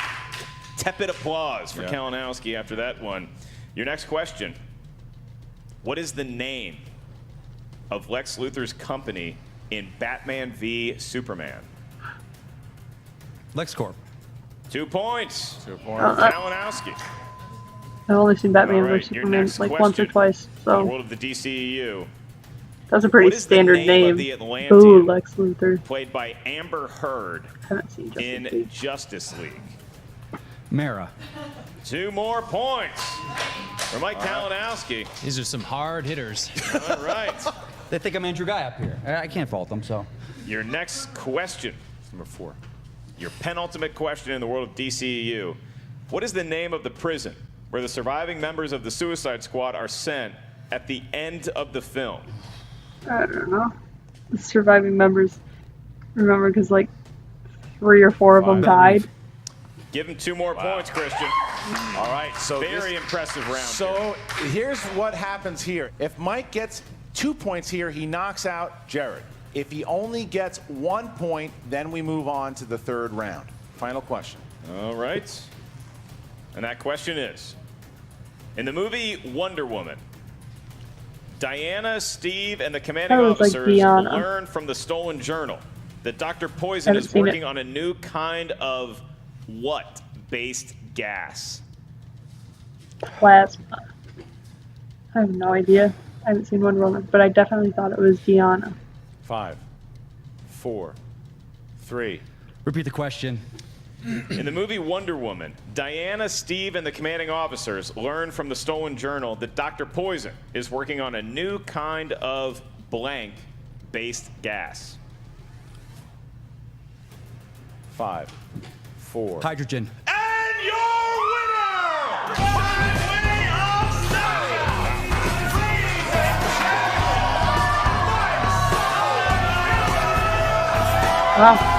Tepid applause for Yeah. Kalinowski after that one. Your next question. What is the name of Lex Luthor's company in Batman v Superman? LexCorp. 2 points. 2 points. Kalinowski. I've only seen Batman All right, vs your Superman next like once or question. twice, In the so world of the DCEU. that's a pretty What is the standard name of name. the Atlantean? Ooh, Lex Luthor. Played by Amber Heard Haven't seen Justice in League. Justice League. Mara. 2 more points for Mike Kalinowski. These are some hard hitters. All right. They think I'm Andrew Guy up here. I can't fault them, so. Your next question, number 4. Your penultimate question in the world of DCEU. What is the name of the prison where the surviving members of the Suicide Squad are sent at the end of the film? I don't know. The surviving members, remember, because like 3 or 4 of them died. Give him 2 more points, Christian. All right, so Very impressive round. So here's what happens here. If Mike gets 2 points here, he knocks out Jared. If he only gets 1 point, then we move on to the 3rd round. Final question. All right. And that question is, in the movie Wonder Woman, Diana, Steve, and the commanding That was like officers Diana. learn from the stolen journal that Dr. Poison Haven't is seen working it. on a new kind of what based gas? Plasma. I have no idea. I haven't seen Wonder Woman, but I definitely thought it was Diana. 5, 4, 3. Repeat the question. In the movie Wonder Woman, Diana, Steve, and the commanding officers learn from the stolen journal that Dr. Poison is working on a new kind of blank based gas. 5, 4. Hydrogen. And your winner! By way of Wow.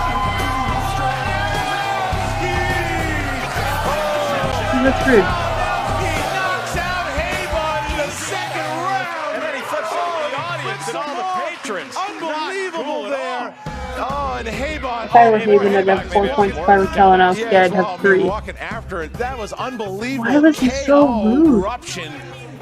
That's rude. knocks out Haibon in the 2nd round! And then he flips over the audience and all the patrons. Unbelievable there. Oh, and Haibon. If I were Haibon, I'd have 4 points. If I were Kalinowski, I'd have 3. Walking after it. That was unbelievable. Why was he so rude? Corruption.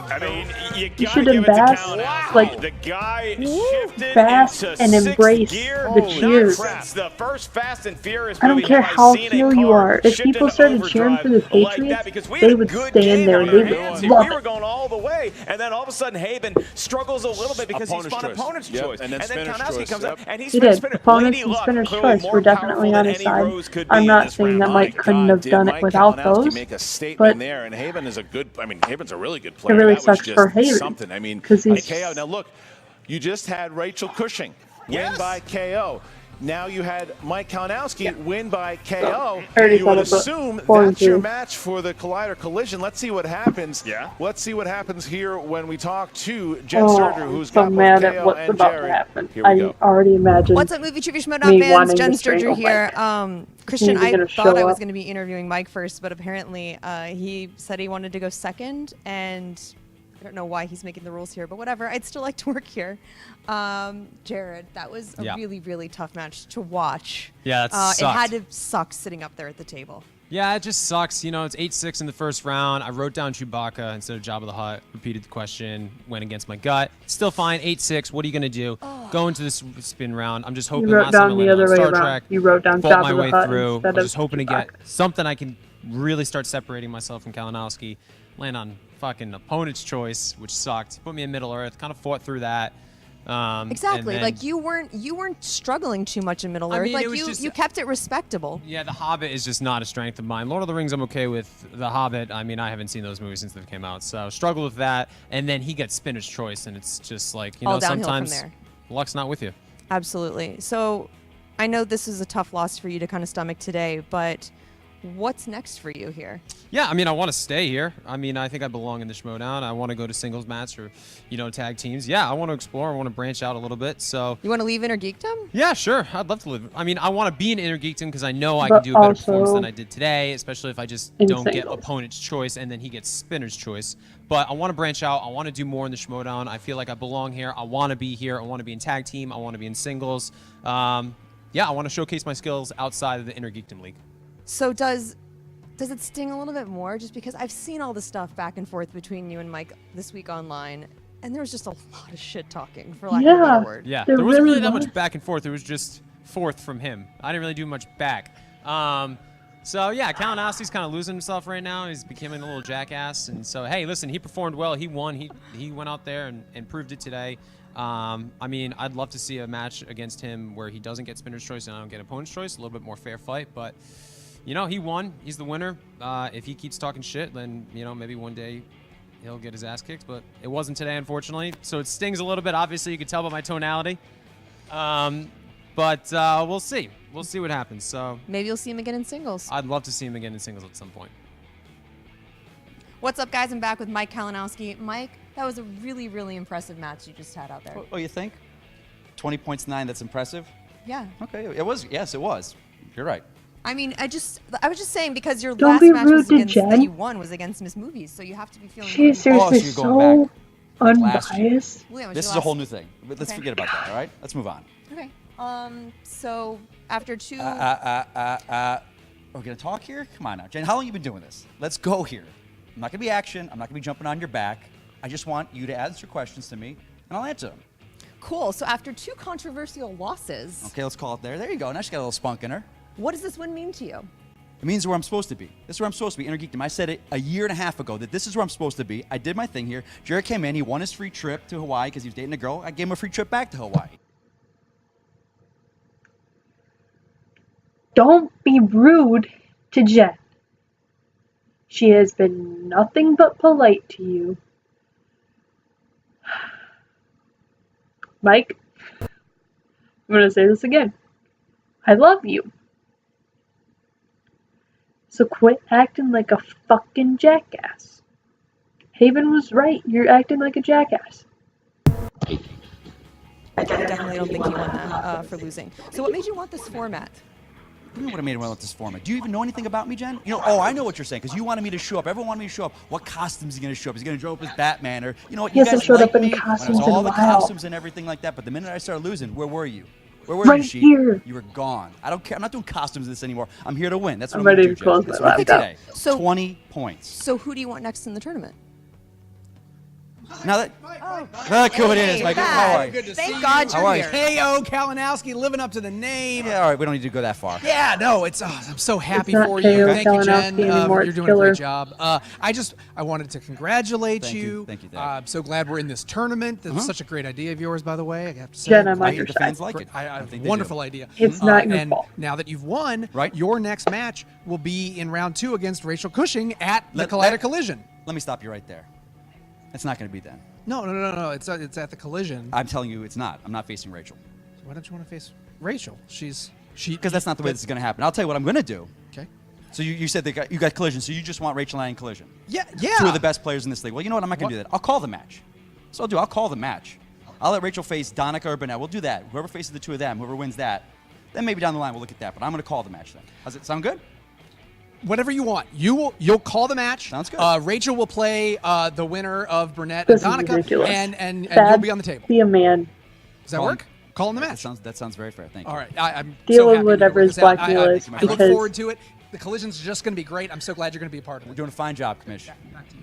I mean, you He gotta should give have it to basked, Kalinowski. like, The guy shifted basked into and 6th embraced gear. the cheers. Since the first Fast and Furious I don't movie, care have I how seen a heel you car are. If shift people into started cheering for the overdrive like Patriots, that, because we they had a would good stand game there. on They our hands would here. love We were it. going all the way, and then all of a sudden Haibon struggles a little bit because he's Opponent's on choice. opponent's Yep, choice. and then Spinner's Kalinowski choice. comes up, Yep. and he's He did. spinning. Opponents Lady and Luck, Spinner's clearly choice more were definitely powerful on than his any side. Rose could be I'm in not this saying round. that Mike couldn't have Did done Mike it without Kalinowski those, make a statement but there, and Haibon is a good. I mean, Haibon's a really good player. really That was sucks just for Haibon, something. I mean, 'cause by he's- KO. Now look, you just had Rachel Cushing win Yes. by KO. Now you had Mike Kalinowski win by KO. already You would said it, but assume 4-2. that's your match for the Collider Collision. Let's see what happens. Yeah. Let's see what happens here when we talk to Jen Sturger, who's so got mad both at KO what's and about Jared. to happen. Here we I go. already imagined. What's up, Movie Trivia Schmoedown me fans? wanting Jen to strangle Sturger here. Christian, He's I gonna thought show I was up. going to be interviewing Mike first, but apparently he said he wanted to go second, and I don't know why he's making the rules here, but whatever. I'd still like to work here. Jared, that was a really, really tough match to watch. Yeah, that it had sucked. to suck sitting up there at the table. Yeah, it just sucks. You know, it's 8-6 in the first round. I wrote down Chewbacca instead of Jabba the Hutt, repeated the question, went against my gut. Still fine, 8-6. What are you going to do? Go into this spin round. I'm just hoping wrote last time I down the landed on other way Star around. Trek, You wrote down fought Jabba my the way Hutt through. I instead was just of hoping to get Chewbacca. something I can really start separating myself from Kalinowski. Land on fucking opponent's choice, which sucked. Put me in Middle Earth. Kind of fought through that. Exactly. And then- Like you weren't struggling too much in Middle I Earth. mean, Like it was just- you kept it respectable. Yeah, The Hobbit is just not a strength of mine. Lord of the Rings, I'm okay with. The Hobbit, I mean, I haven't seen those movies since they came out, so struggle with that. And then he gets spinner's choice, and it's just like, you All know, downhill from sometimes there. luck's not with you. Absolutely. So I know this is a tough loss for you to kind of stomach today, but what's next for you here? Yeah, I mean, I want to stay here. I mean, I think I belong in the Schmoedown. I want to go to singles match or, you know, tag teams. Yeah, I want to explore. I want to branch out a little bit. So You want to leave Inner Geekdom? yeah, sure. I'd love to live. I mean, I want to be in Inner Geekdom because I know I But can do a better also performance than I did today, especially if I just in don't get singles. opponent's choice and then he gets spinner's choice. But I want to branch out. I want to do more in the Schmoedown. I feel like I belong here. I want to be here. I want to be in tag team. I want to be in singles. Yeah, I want to showcase my skills outside of the Inner Geekdom League. So does it sting a little bit more just because I've seen all the stuff back and forth between you and Mike this week online, and there was just a lot of shit talking, for lack of a better word. Yeah, There there wasn't really really that was. much back and forth. It was just forth from him. I didn't really do much back. So yeah, Kalinowski's kind of losing himself right now. He's becoming a little jackass. And so, hey, listen, he performed well. He won. He went out there and proved it today. I mean, I'd love to see a match against him where he doesn't get spinner's choice and I don't get opponent's choice. A little bit more fair fight, but you know, he won. He's the winner. If he keeps talking shit, then, you know, maybe one day he'll get his ass kicked, but it wasn't today, unfortunately. So it stings a little bit. Obviously, you can tell by my tonality. But we'll see. We'll see what happens. So Maybe you'll see him again in singles. I'd love to see him again in singles at some point. What's up, guys? I'm back with Mike Kalinowski. Mike, that was a really, really impressive match you just had out there. Oh, you think? 20 points 9, that's impressive? Yeah. Okay, it was. Yes, it was. You're right. I mean, I was just saying because your Don't last be match rude was to against, that Jen. you won was against Miss Movies, so you have to be feeling. She is pretty- seriously so you're going so last year. unbiased. William, was This your is a whole last- new thing. But let's Okay. forget about that, all right? Let's move on. Okay. So after two. We're going to talk here? Come on now. Jen, how long have you been doing this? Let's go here. I'm not going to be action. I'm not going to be jumping on your back. I just want you to answer questions to me, and I'll answer them. Cool. So after two controversial losses, Okay, let's call it there. There you go. Now she's got a little spunk in her. what does this win mean to you? It means where I'm supposed to be. This is where I'm supposed to be. Inner Geekdom. I said it a year and a half ago that this is where I'm supposed to be. I did my thing here. Jared came in. He won his free trip to Hawaii because he was dating a girl. I gave him a free trip back to Hawaii. Don't be rude to Jen. She has been nothing but polite to you. Mike, I'm going to say this again. I love you. So quit acting like a fucking jackass. Haven was right. You're acting like a jackass. I definitely don't think you won that for losing. So what made you want this format? What do you mean what I made him want this format? Do you even know anything about me, Jen? You know, oh, I know what you're saying, because you wanted me to show up. Everyone wanted me to show up. What costumes is he going to show up? He's going to show up as Batman, or, you know what, He you hasn't guys showed like up in me costumes when I was all in the a while. costumes and everything like that, but the minute I started losing, where were you? Where were Right you, Sheep? here. You were gone. I don't care. I'm not doing costumes in this anymore. I'm here to win. That's what I'm I'm going ready to to do, Jen. close That's my what I did laptop. today. So- 20 points. So who do you want next in the tournament? Now that... Look who it is, Mike. How are you? Thank God How you're are you? here. KO Kalinowski living up to the name. Yeah, all right. We don't need to go that far. Yeah, no, it's I'm so happy not for KO you. Thank you, Jen. Kalinowski anymore, You're it's doing a Killer. great job. I wanted to congratulate Thank you. Thank you, Dad. I'm so glad we're in this tournament. That's such a great idea of yours, by the way. I have to say. Jen, I'm I on your think the fans side. like it. I think they Wonderful do. idea. It's not your and fault. now that you've won, Right. your next match will be in round 2 against Rachel Cushing at the Let- Collider let- Collision. Let me stop you right there. It's not going to be then. No. It's at the Collision. I'm telling you, it's not. I'm not facing Rachel. Why don't you want to face Rachel. Because that's not the way this is going to happen. I'll tell you what I'm going to do. Okay. So you said you got Collision, so you just want Rachel and I in Collision. Yeah. Two of the best players in this league. Well, you know what? I'm not going to do that. I'll call the match. So I'll call the match. I'll let Rachel face Donica or Burnett. We'll do that. Whoever faces the two of them, whoever wins that, then maybe down the line we'll look at that. But I'm going to call the match then. Does it sound good? Whatever you want. You'll call the match. Sounds good. Rachel will play the winner of Burnett This and is Donica, ridiculous. and Thad, you'll be on the table. Be a man. Does that work? Calling the match. That sounds very fair. Thank you. All right. I'm Deal so with happy whatever we his can work this out. blackmail is, I look because- forward to it. The Collision's just going to be great. I'm so glad you're going to be a part of it. We're doing a fine job, Commish.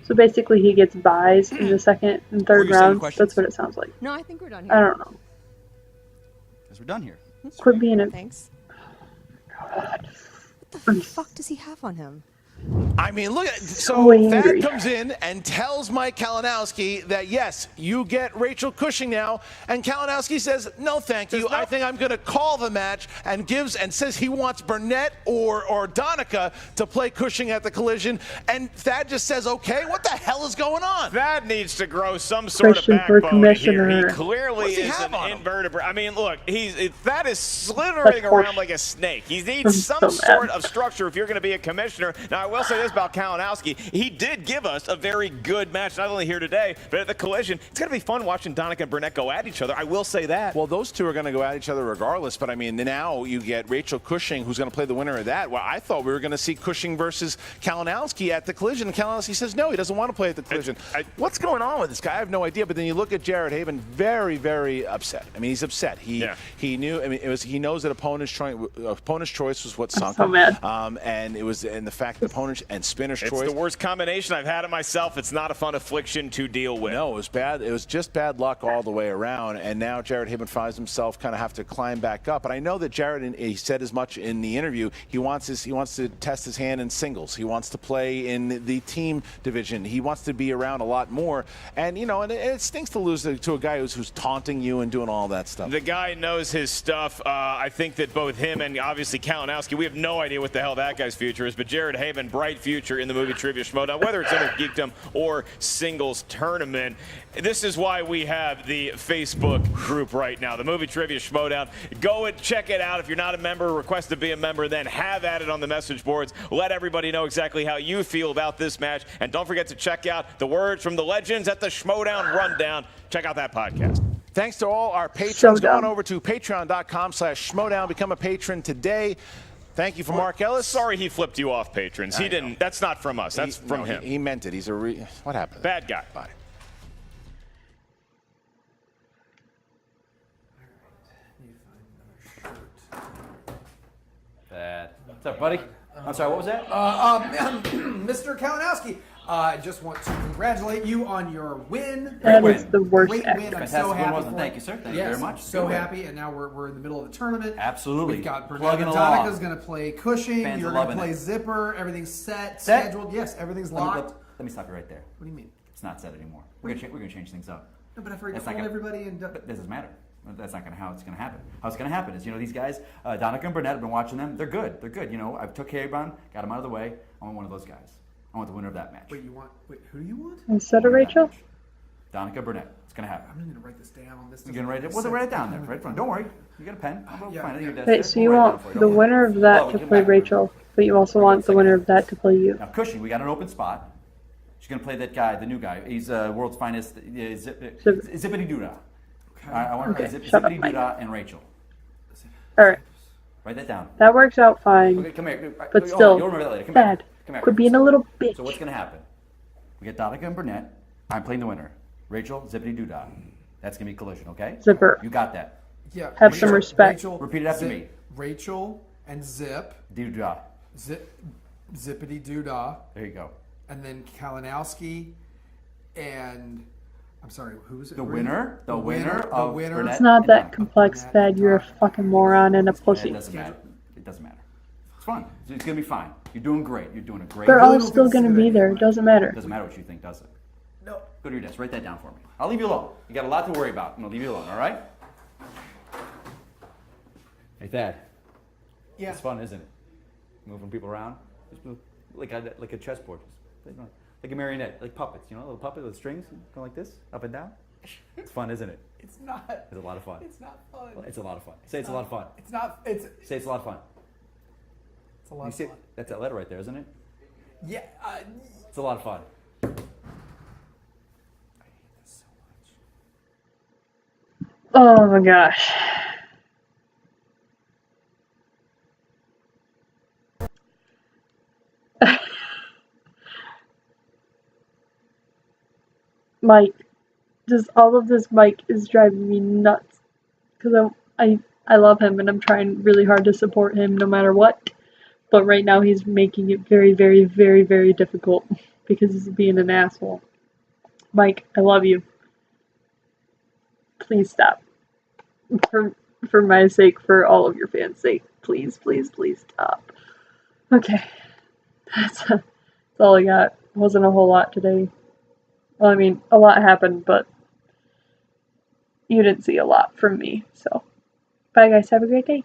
So basically, he gets buys in the second and third you saying rounds. questions? That's what it sounds like. No, I think we're done here. I don't know. Because we're done here. Quit being a. Thanks. What the fuck does he have on him? I mean, look at So angry. Thad comes in and tells Mike Kalinowski that yes, you get Rachel Cushing now, and Kalinowski says no, thank you. I think I'm going to call the match, and says he wants Burnett or Donica to play Cushing at the Collision, and Thad just says okay. What the hell is going on? Thad needs to grow some sort Christian of for backbone here. He commissioner. clearly What's he is have an on him? invertebrate. I mean, look, Thad is slithering That's around horse. like a snake. He I'm needs some so sort mad. of structure if you're going to be a commissioner. Now, I will say this about Kalinowski. He did give us a very good match, not only here today, but at the Collision. It's going to be fun watching Donica and Burnett go at each other. I will say that. Well, those two are going to go at each other regardless, but I mean, now you get Rachel Cushing, who's going to play the winner of that. Well, I thought we were going to see Cushing versus Kalinowski at the Collision, and Kalinowski says no, he doesn't want to play at the Collision. What's going on with this guy? I have no idea, but then you look at Jared Haibon, very, very upset. I mean, he's upset. He knew, I mean, he knows that opponent's choice was what sunk so him. mad. And it was, and the fact that opponent's and spinner's choice. It's the worst combination I've had of myself. It's not a fun affliction to deal with. No, it was bad. It was just bad luck all the way around. And now Jared Haibon finds himself kind of have to climb back up. But I know that Jared, he said as much in the interview, he wants to test his hand in singles. He wants to play in the team division. He wants to be around a lot more. And you know, and it stinks to lose to a guy who's taunting you and doing all that stuff. The guy knows his stuff. I think that both him and obviously Kalinowski, we have no idea what the hell that guy's future is, but Jared Haibon, bright future in the movie Trivia Schmoedown, whether it's in a geekdom or singles tournament. This is why we have the Facebook group right now, the movie Trivia Schmoedown. Go and check it out. If you're not a member, request to be a member, then have at it on the message boards. Let everybody know exactly how you feel about this match. And don't forget to check out the words from the legends at the Schmoedown Rundown. Check out that podcast. Thanks to all our patrons. Go dumb. on over to patreon.com/Schmoedown. Become a patron today. Thank you for Mark Ellis. Sorry he flipped you off, patrons. He didn't. That's not from us. That's from him. He meant it. He's what happened? Bad guy. Bye. What's up, buddy? I'm sorry, what was that? Mr. Kalinowski, I just want to congratulate you on your win. That is the worst Great act. win. I'm Fantastic so win, happy wasn't it? for Thank it. you, sir. Thank you Yes, very much. So Good win. happy, and now we're in the middle of the tournament. Absolutely. We've got Burnett Plugging and along. Donica's going to play Cushing. Fans You're are going to loving play it. Zipper. Everything's set, Set? scheduled. Yes, everything's Let me- locked. Let me stop you right there. What do you mean? It's not set anymore. We're gonna change things up. No, but I've already That's not told gonna- everybody. And But this doesn't matter. That's not how it's going to happen. How it's going to happen is, these guys, Donica and Burnett, I've been watching them. They're good. They're good. I took Haibon, got him out of the way. I want one of those guys. I want the winner of that match. Wait, who do you want? Instead of Rachel? Donica Burnett. It's going to happen. I'm going to write this down on this. You're going to write it? Well, then write it down there. Right in front. Don't worry. You got a pen. I'll Yeah, find it. yeah. Your desk Wait, there. so you We'll write it want down for you. the Don't worry. winner of that we to can play back- Rachel, but you also want the winner of that to play you. Now, Cushing, we got an open spot. She's going to play that guy, the new guy. He's world's finest. Zippity Doodah. I want to play Shut up, Zippity Mike. Doodah and Rachel. All right, Write that down. that works out fine. Okay, come here. But You'll still, remember that later. Come bad. Here. Come here. Quit being a little bitch. So what's going to happen? We get Donica and Burnett. I'm playing the winner. Rachel, Zippity Doodah. That's going to be Collision, okay? Zipper. You got that. Yeah. Have some respect. Repeat it after me. Rachel and Zip. Doodah. Zippity Doodah. There you go. And then Kalinowski and I'm sorry, who was it? The winner of Burnett It's not and that Donica. complex, Thad. You're a fucking moron and a pussy. It doesn't matter. It doesn't matter. It's fun. It's going to be fine. You're doing great. You're doing a great They're job. all still going to be there. It doesn't matter. It doesn't matter what you think, does it? No. Go to your desk. Write that down for me. I'll leave you alone. You got a lot to worry about. I'm going to leave you alone, all right? Hey, Thad. Yeah. It's fun, isn't it? Moving people around. Just move like a chessboard. Just, like a marionette, like puppets, a little puppet with strings going like this, up and down. It's fun, isn't it? It's not. It's a lot of fun. It's not fun. It's a lot of fun. Say it's a lot of fun. It's not. It's. Say it's a lot of fun. It's a lot You of see, fun. that's that letter right there, isn't it? Yeah. It's a lot of fun. Oh my gosh. Mike, just all of this Mike is driving me nuts. Because I love him and I'm trying really hard to support him no matter what. But right now he's making it very, very, very, very difficult because he's being an asshole. Mike, I love you. Please stop. For my sake, for all of your fans' sake. Please, please, please stop. Okay. That's all I got. Wasn't a whole lot today. Well, I mean, a lot happened, but you didn't see a lot from me. So, bye guys. Have a great day.